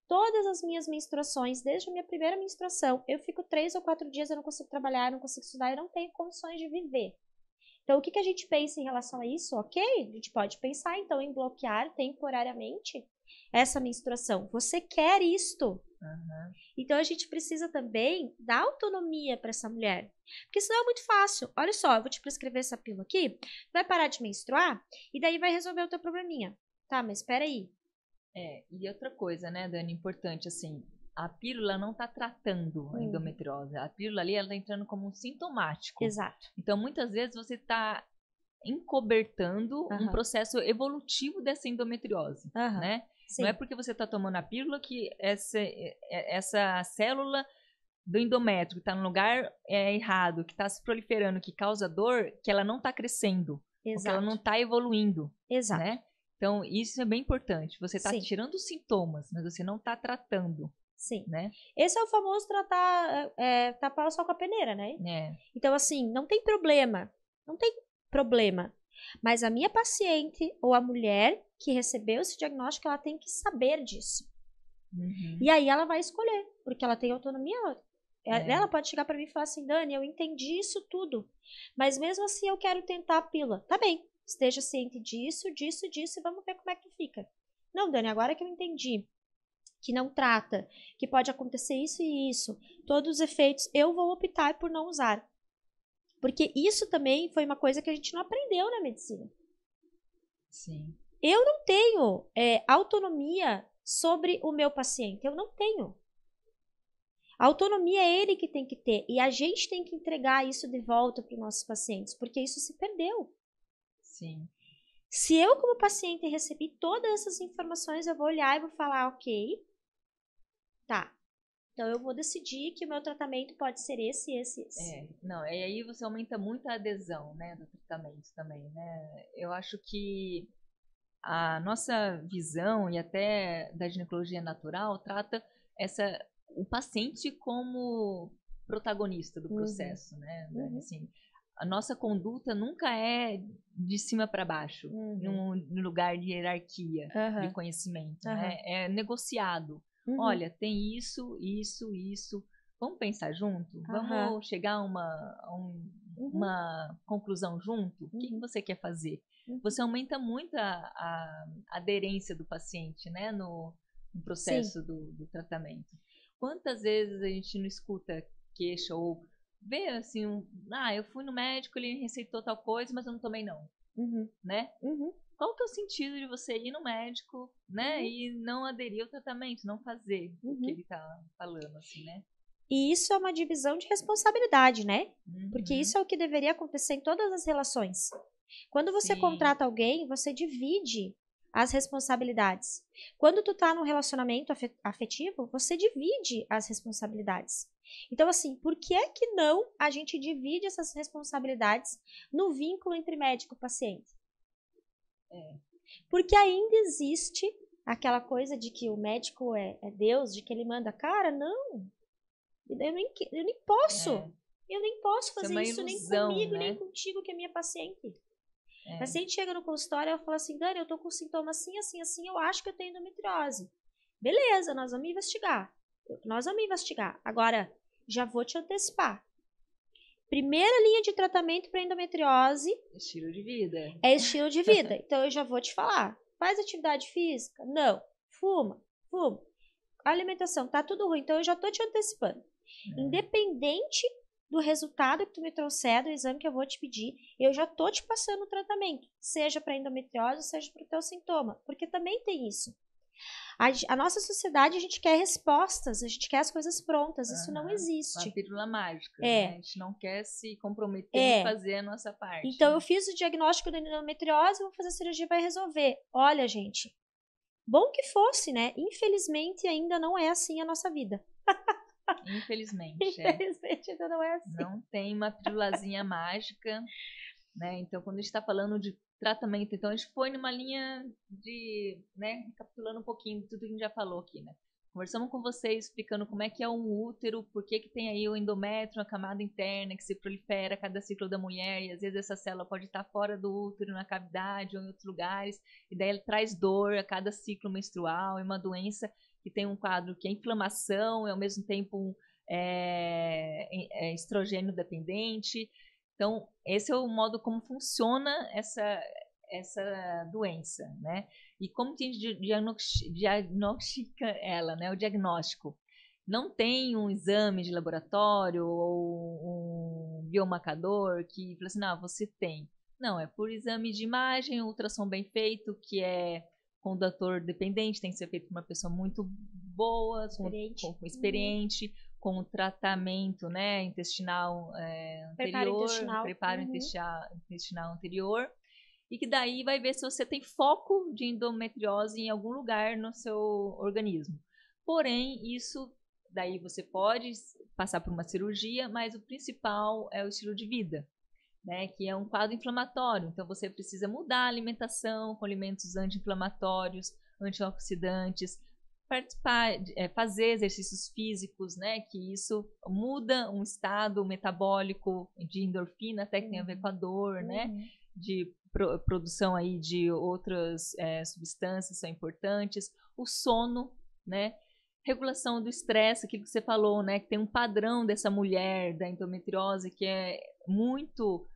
Todas as minhas menstruações, desde a minha primeira menstruação, eu fico 3 ou 4 dias, eu não consigo trabalhar, eu não consigo estudar, eu não tenho condições de viver. Então, o que a gente pensa em relação a isso? Ok, a gente pode pensar, então, em bloquear temporariamente essa menstruação. Você quer isto? Então, a gente precisa também dar autonomia para essa mulher. Porque senão é muito fácil. Olha só, eu vou te prescrever essa pílula aqui, vai parar de menstruar e daí vai resolver o teu probleminha. Tá, mas espera aí. E outra coisa, né, Dani, importante, assim, a pílula não está tratando a endometriose. A pílula ali, ela está entrando como um sintomático. Exato. Então, muitas vezes, você está encobertando um processo evolutivo dessa endometriose, né? Sim. Não é porque você está tomando a pílula que essa célula do endométrio que está no lugar errado, que está se proliferando, que causa dor, que ela não está crescendo. Exato. Porque ela não está evoluindo. Exato. Né? Então, isso é bem importante. Você está tirando os sintomas, mas você não está tratando. Sim. Né? Esse é o famoso tapar o sol com a peneira, né? Então, assim, não tem problema. Não tem problema. Mas a minha paciente ou a mulher que recebeu esse diagnóstico, ela tem que saber disso. E aí ela vai escolher, porque ela tem autonomia. Ela pode chegar para mim e falar assim, Dani, eu entendi isso tudo, mas mesmo assim eu quero tentar a pílula. Tá bem, esteja ciente disso, disso, disso, e vamos ver como é que fica. Não, Dani, agora que eu entendi que não trata, que pode acontecer isso e isso, todos os efeitos, eu vou optar por não usar. Porque isso também foi uma coisa que a gente não aprendeu na medicina. Sim. Eu não tenho autonomia sobre o meu paciente. Eu não tenho. A autonomia é ele que tem que ter. E a gente tem que entregar isso de volta para os nossos pacientes, porque isso se perdeu. Sim. Se eu, como paciente, recebi todas essas informações, eu vou olhar e vou falar, ok, tá. Então, eu vou decidir que o meu tratamento pode ser esse. Não, e aí você aumenta muito a adesão, né, do tratamento também, né? Eu acho que a nossa visão e até da ginecologia natural trata o paciente como protagonista do processo, né? Assim, a nossa conduta nunca é de cima para baixo, num lugar de hierarquia de conhecimento, né? É negociado. Olha, tem isso. Vamos pensar junto? Vamos chegar a uma conclusão junto? O que você quer fazer? Você aumenta muito a aderência do paciente, né, no processo do tratamento. Quantas vezes a gente não escuta queixa ou vê assim, eu fui no médico, ele receitou tal coisa, mas eu não tomei não, né? Qual que é o sentido de você ir no médico, né, e não aderir ao tratamento, não fazer o que ele tá falando, assim, né? E isso é uma divisão de responsabilidade, né? Porque isso é o que deveria acontecer em todas as relações. Quando você contrata alguém, você divide as responsabilidades. Quando tu tá num relacionamento afetivo, você divide as responsabilidades. Então, assim, por que é que não a gente divide essas responsabilidades no vínculo entre médico e paciente? Porque ainda existe aquela coisa de que o médico é Deus, de que ele manda. Cara, não. Eu nem posso. Eu nem posso fazer isso ilusão, nem comigo, né? nem contigo, que é minha paciente. A paciente chega no consultório e ela fala assim, Dani, eu tô com sintomas assim, assim, assim, eu acho que eu tenho endometriose. Beleza, nós vamos investigar. Agora, já vou te antecipar. Primeira linha de tratamento para endometriose estilo de vida. É estilo de vida. Então eu já vou te falar. Faz atividade física? Não. Fuma? Fuma. Alimentação, tá tudo ruim. Então eu já tô te antecipando. Independente do resultado que tu me trouxer, do exame que eu vou te pedir, eu já tô te passando o tratamento. Seja para endometriose, seja para o teu sintoma. Porque também tem isso. A nossa sociedade, a gente quer respostas, a gente quer as coisas prontas, isso não existe. Uma pílula mágica, né? A gente não quer se comprometer em fazer a nossa parte. Então, eu fiz o diagnóstico da endometriose, vou fazer a cirurgia, vai resolver. Olha, gente, bom que fosse, né? Infelizmente, ainda não é assim a nossa vida. Infelizmente. Infelizmente, ainda não é assim. Não tem uma pílulazinha mágica, né? Então, quando a gente está falando de tratamento, então a gente foi numa linha de, né, recapitulando um pouquinho de tudo que a gente já falou aqui, né? Conversamos com vocês explicando como é que é um útero, por que tem aí o endométrio, a camada interna que se prolifera a cada ciclo da mulher, e às vezes essa célula pode estar fora do útero, na cavidade ou em outros lugares, e daí ela traz dor a cada ciclo menstrual, é uma doença que tem um quadro que é inflamação e ao mesmo tempo estrogênio dependente. Então, esse é o modo como funciona essa doença, né? E como que a gente diagnostica ela, né? O diagnóstico. Não tem um exame de laboratório ou um biomarcador que fala assim, não, você tem. Não, é por exame de imagem, ultrassom bem feito, que é com o doutor dependente, tem que ser feito por uma pessoa muito boa, experiente, com o tratamento, né, intestinal anterior, preparo intestinal anterior, e que daí vai ver se você tem foco de endometriose em algum lugar no seu organismo. Porém, isso daí você pode passar por uma cirurgia, mas o principal é o estilo de vida, né, que é um quadro inflamatório. Então você precisa mudar a alimentação com alimentos anti-inflamatórios, antioxidantes, participar, fazer exercícios físicos, né, que isso muda um estado metabólico de endorfina, até que tem a ver com a dor, né, de produção aí de outras substâncias são importantes, o sono, né, regulação do estresse, aquilo que você falou, né, que tem um padrão dessa mulher da endometriose que é muito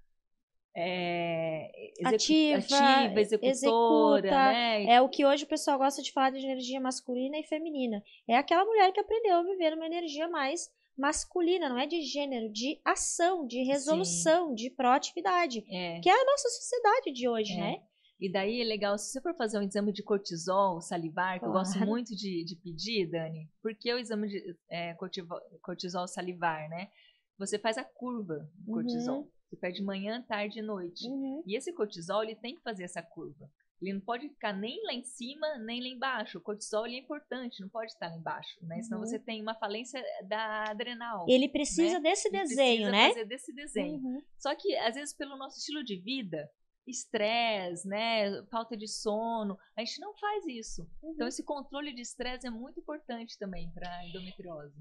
ativa, executora, né? É o que hoje o pessoal gosta de falar de energia masculina e feminina. É aquela mulher que aprendeu a viver uma energia mais masculina, não é de gênero, de ação, de resolução, de proatividade, que é a nossa sociedade de hoje, né? E daí é legal, se você for fazer um exame de cortisol salivar, que eu gosto muito de pedir, Dani, porque o exame de cortisol salivar, né? Você faz a curva do cortisol. Você pede manhã, tarde e noite. E esse cortisol, ele tem que fazer essa curva. Ele não pode ficar nem lá em cima, nem lá embaixo. O cortisol, ele é importante, não pode estar lá embaixo, né? Senão você tem uma falência da adrenal. Ele precisa desse desenho, né? Precisa fazer desse desenho. Só que, às vezes, pelo nosso estilo de vida, estresse, né, falta de sono, a gente não faz isso. Então, esse controle de estresse é muito importante também para a endometriose.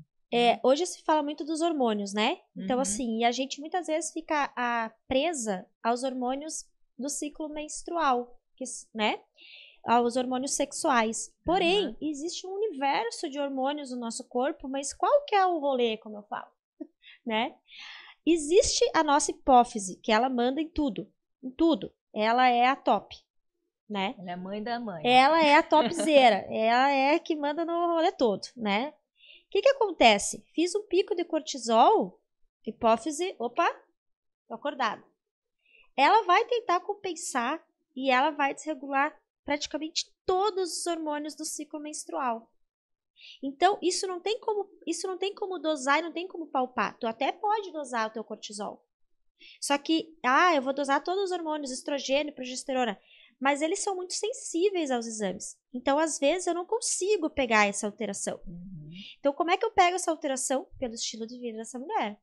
Hoje se fala muito dos hormônios, né? Então, assim, a gente muitas vezes fica presa aos hormônios do ciclo menstrual, né? Aos hormônios sexuais. Porém, existe um universo de hormônios no nosso corpo, mas qual que é o rolê, como eu falo? Né? Existe a nossa hipófise, que ela manda em tudo. Em tudo. Ela é a top, né? Ela é a mãe da mãe. Ela é a topzera. Ela é a que manda no rolê todo, né? O que acontece? Fiz um pico de cortisol, hipófise, opa, tô acordada. Ela vai tentar compensar e ela vai desregular praticamente todos os hormônios do ciclo menstrual. Então, isso não tem como dosar e não tem como palpar. Tu até pode dosar o teu cortisol. Só que, eu vou dosar todos os hormônios, estrogênio, progesterona, mas eles são muito sensíveis aos exames. Então, às vezes, eu não consigo pegar essa alteração. Então, como é que eu pego essa alteração? Pelo estilo de vida dessa mulher.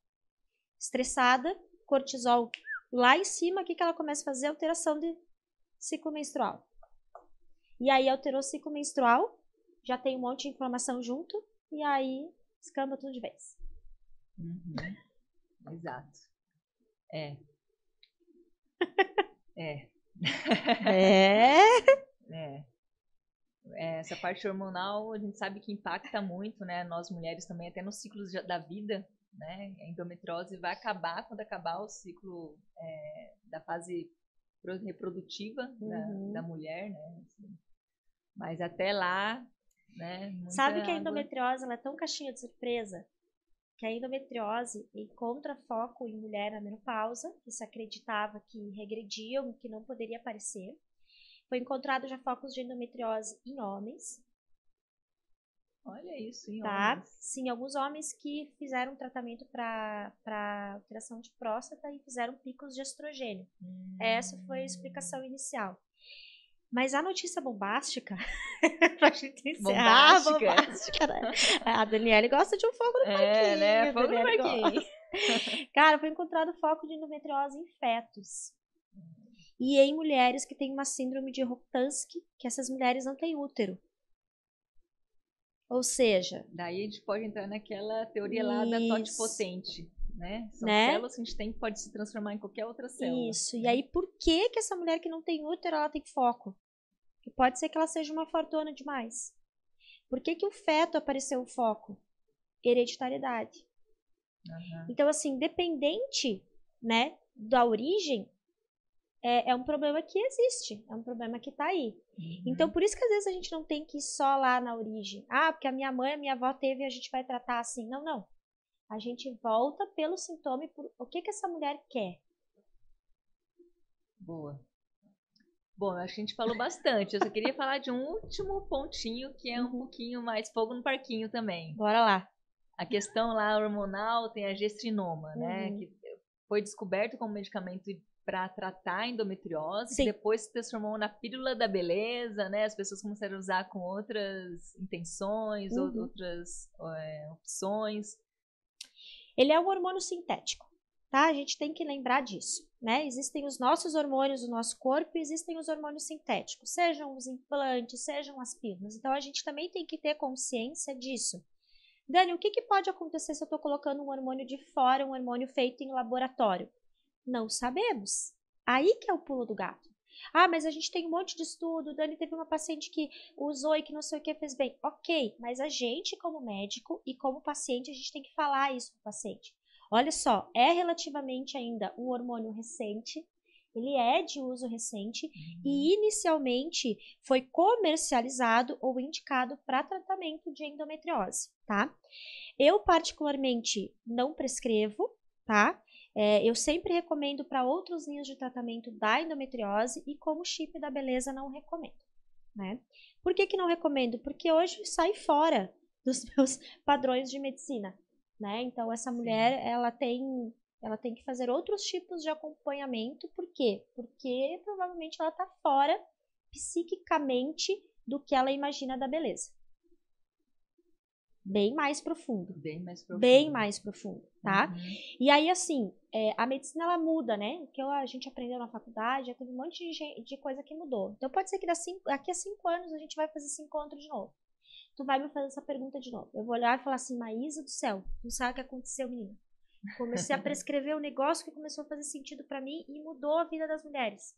Estressada, cortisol lá em cima, o que ela começa a fazer? Alteração de ciclo menstrual. E aí alterou o ciclo menstrual, já tem um monte de inflamação junto, e aí escamba tudo de vez. Exato. É. Essa parte hormonal, a gente sabe que impacta muito, né? Nós mulheres também, até nos ciclos da vida, né? A endometriose vai acabar quando acabar o ciclo da fase reprodutiva da mulher, né? Assim, mas até lá, né? Sabe que a endometriose ela é tão caixinha de surpresa que a endometriose encontra foco em mulher na menopausa, que se acreditava que regrediam, que não poderia aparecer. Foi encontrado já focos de endometriose em homens. Olha isso, em homens. Sim, alguns homens que fizeram tratamento para alteração de próstata e fizeram picos de estrogênio. Essa foi a explicação inicial. Mas a notícia bombástica, pra gente encerrar, bombástica, né? A Daniele gosta de um fogo no parquinho. Né? Fogo no parquinho. Cara, foi encontrado foco de endometriose em fetos. E em mulheres que têm uma síndrome de Rokitansky, que essas mulheres não têm útero. Ou seja... Daí a gente pode entrar naquela teoria lá da totipotente, né? São células que a gente tem que pode se transformar em qualquer outra célula. Isso. E aí, por que essa mulher que não tem útero, ela tem foco? Porque pode ser que ela seja uma fortuna demais. Por que o feto apareceu o foco? Hereditariedade. Então, assim, independente, né, da origem, é um problema que existe, é um problema que tá aí. Então, por isso que às vezes a gente não tem que ir só lá na origem. Ah, porque a minha mãe, a minha avó teve e a gente vai tratar assim. Não, não. A gente volta pelo sintoma e por o que essa mulher quer. Boa. Bom, acho que a gente falou bastante. Eu só queria falar de um último pontinho, que é um pouquinho mais fogo no parquinho também. Bora lá. A questão lá hormonal tem a gestrinoma, né? Que foi descoberto como medicamento para tratar a endometriose, que depois se transformou na pílula da beleza, né? As pessoas começaram a usar com outras intenções, outras opções. Ele é um hormônio sintético, tá? A gente tem que lembrar disso, né? Existem os nossos hormônios do nosso corpo e existem os hormônios sintéticos, sejam os implantes, sejam as pílulas. Então, a gente também tem que ter consciência disso. Dani, o que pode acontecer se eu estou colocando um hormônio de fora, um hormônio feito em laboratório? Não sabemos. Aí que é o pulo do gato. Ah, mas a gente tem um monte de estudo, Dani teve uma paciente que usou e que não sei o que fez bem. Ok, mas a gente como médico e como paciente, a gente tem que falar isso para o paciente. Olha só, é relativamente ainda um hormônio recente, ele é de uso recente e inicialmente foi comercializado ou indicado para tratamento de endometriose, tá? Eu particularmente não prescrevo, tá? Eu sempre recomendo para outros linhas de tratamento da endometriose e como chip da beleza não recomendo, né? Por que não recomendo? Porque hoje sai fora dos meus padrões de medicina, né? Então, essa mulher, ela tem que fazer outros tipos de acompanhamento. Por quê? Porque provavelmente ela está fora psiquicamente do que ela imagina da beleza. Bem mais profundo. Bem mais profundo, tá? E aí, assim, a medicina, ela muda, né? O que a gente aprendeu na faculdade, já teve um monte de coisa que mudou. Então, pode ser que daqui a 5 anos a gente vai fazer esse encontro de novo. Tu vai me fazer essa pergunta de novo. Eu vou olhar e falar assim, Maísa do céu, não sabe o que aconteceu, menina. Comecei a prescrever um negócio que começou a fazer sentido pra mim e mudou a vida das mulheres.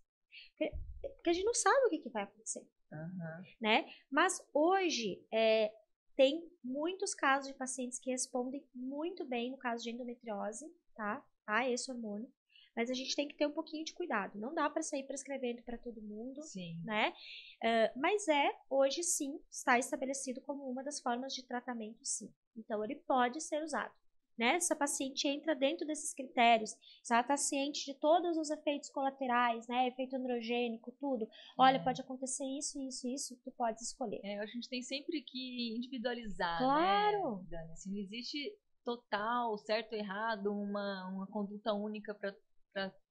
Porque a gente não sabe o que vai acontecer, né? Mas hoje, tem muitos casos de pacientes que respondem muito bem no caso de endometriose, tá? A esse hormônio. Mas a gente tem que ter um pouquinho de cuidado. Não dá para sair prescrevendo para todo mundo, né? Mas hoje sim, está estabelecido como uma das formas de tratamento, sim. Então, ele pode ser usado, né? Essa paciente entra dentro desses critérios, se ela está ciente de todos os efeitos colaterais, né? Efeito androgênico, tudo. Olha, pode acontecer isso, isso, isso, tu pode escolher. A gente tem sempre que individualizar, claro, né, Dani? Assim, não existe total, certo ou errado, uma conduta única para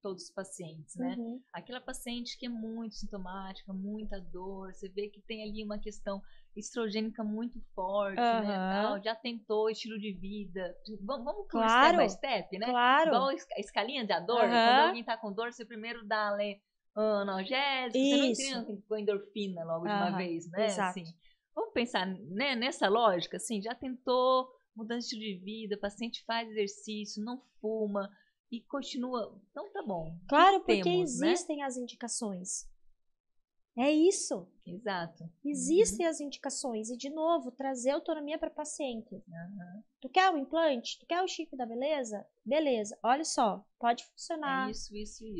todos os pacientes, né? Aquela paciente que é muito sintomática, muita dor, você vê que tem ali uma questão estrogênica muito forte, né? Tal, já tentou estilo de vida. Vamos por step by step, né? Claro. Igual a escalinha da dor. Quando alguém tá com dor, você primeiro dá analgésico, você não entra com endorfina logo de uma vez, né? Exato. Assim, vamos pensar, né, nessa lógica, assim, já tentou mudança de estilo de vida, o paciente faz exercício, não fuma e continua, então tá bom. Claro, porque temos, existem, né, as indicações. É isso. Exato. Existem as indicações. E, de novo, trazer autonomia para o paciente. Tu quer o implante? Tu quer o chip da beleza? Beleza. Olha só, pode funcionar. É isso.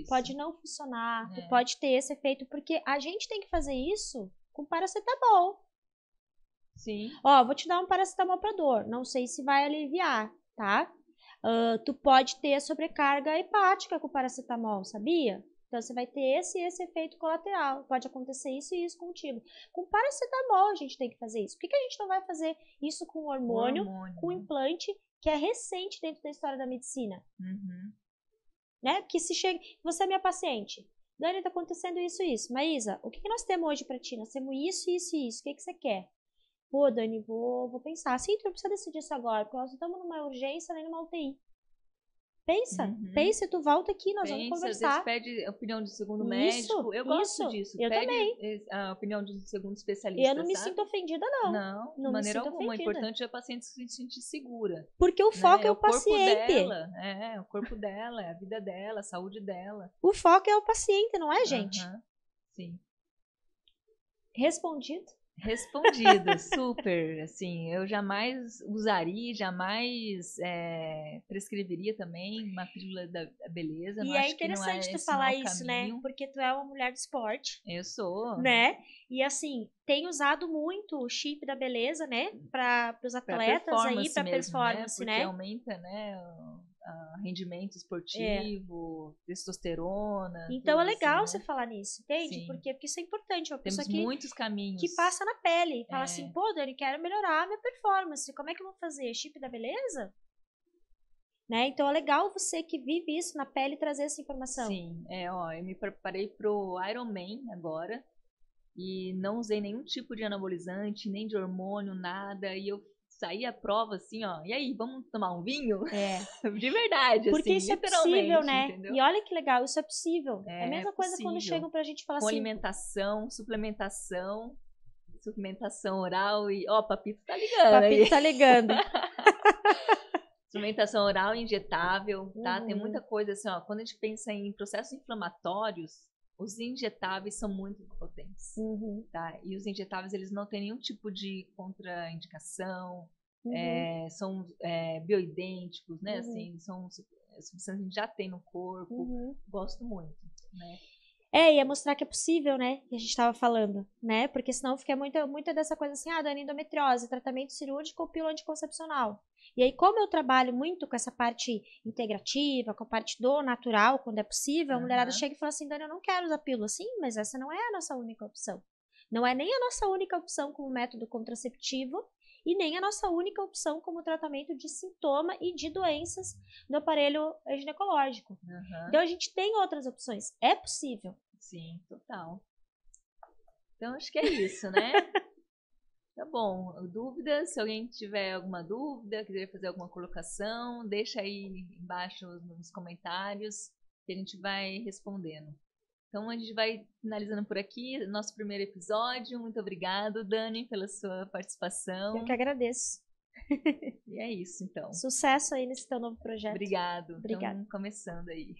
Pode não funcionar. Tu pode ter esse efeito. Porque a gente tem que fazer isso com paracetamol. Sim. Ó, vou te dar um paracetamol para dor. Não sei se vai aliviar, tá? Tu pode ter sobrecarga hepática com paracetamol, sabia? Então, você vai ter esse efeito colateral. Pode acontecer isso e isso contigo. Com paracetamol, a gente tem que fazer isso. Por que a gente não vai fazer isso com hormônio, com implante, que é recente dentro da história da medicina? Né? Porque se chega... Você é minha paciente. Dani, tá acontecendo isso e isso. Maísa, o que nós temos hoje pra ti? Nós temos isso, isso e isso. O que você quer? Pô, Dani, vou pensar. Sim, tu não precisa decidir isso agora, porque nós não estamos numa urgência nem numa UTI. Pensa e tu volta aqui, nós vamos conversar. Às vezes pede a opinião de segundo médico. Eu gosto disso. Eu pede também. A opinião de um segundo especialista. E eu não me sinto ofendida, não. Não, de maneira alguma. O importante é a paciente se sentir segura. Porque o foco é o paciente. O corpo dela, é a vida dela, a saúde dela. O foco é o paciente, não é, gente? Sim. Respondido, super, assim, eu jamais usaria, jamais prescreveria também uma pílula da beleza. E é interessante tu falar isso, né? Porque tu é uma mulher do esporte. Eu sou. Né? E assim, tem usado muito o chip da beleza, né? Para os atletas aí, para performance, né? Porque aumenta, né? Rendimento esportivo, testosterona. Então é legal você falar nisso, entende? Porque isso é importante. Uma pessoa muitos caminhos. Que passa na pele. Fala assim, pô, Dani, quero melhorar a minha performance. Como é que eu vou fazer? Chip da beleza? Né? Então é legal você que vive isso na pele trazer essa informação. Sim, eu me preparei pro Ironman agora e não usei nenhum tipo de anabolizante, nem de hormônio, nada. E eu saí a prova assim, ó, e aí, vamos tomar um vinho? De verdade, porque assim, isso é possível, né? Entendeu? E olha que legal, isso é possível. É a mesma coisa quando chegam pra gente falar com assim... alimentação, suplementação oral e... Ó, Papito tá ligando aí. Papito tá ligando. Suplementação oral injetável, tá? Tem muita coisa assim, ó, quando a gente pensa em processos inflamatórios, os injetáveis são muito potentes, tá? E os injetáveis, eles não têm nenhum tipo de contraindicação, são bioidênticos, né? Assim, são substâncias que a gente já tem no corpo. Gosto muito, né? E é mostrar que é possível, né? Que a gente estava falando, né? Porque senão fica muita dessa coisa assim, Dani, endometriose, tratamento cirúrgico ou pílula anticoncepcional. E aí, como eu trabalho muito com essa parte integrativa, com a parte do natural, quando é possível, a mulherada chega e fala assim, Dani, eu não quero usar pílula. Sim, mas essa não é a nossa única opção. Não é nem a nossa única opção como método contraceptivo e nem a nossa única opção como tratamento de sintoma e de doenças do aparelho ginecológico. Então, a gente tem outras opções. É possível. Sim, total. Então, acho que é isso, né? Tá bom. Dúvidas? Se alguém tiver alguma dúvida, quiser fazer alguma colocação, deixa aí embaixo nos comentários que a gente vai respondendo. Então, a gente vai finalizando por aqui nosso primeiro episódio. Muito obrigado, Dani, pela sua participação. Eu que agradeço. E é isso, então. Sucesso aí nesse teu novo projeto. Obrigada. Obrigada. Então, começando aí.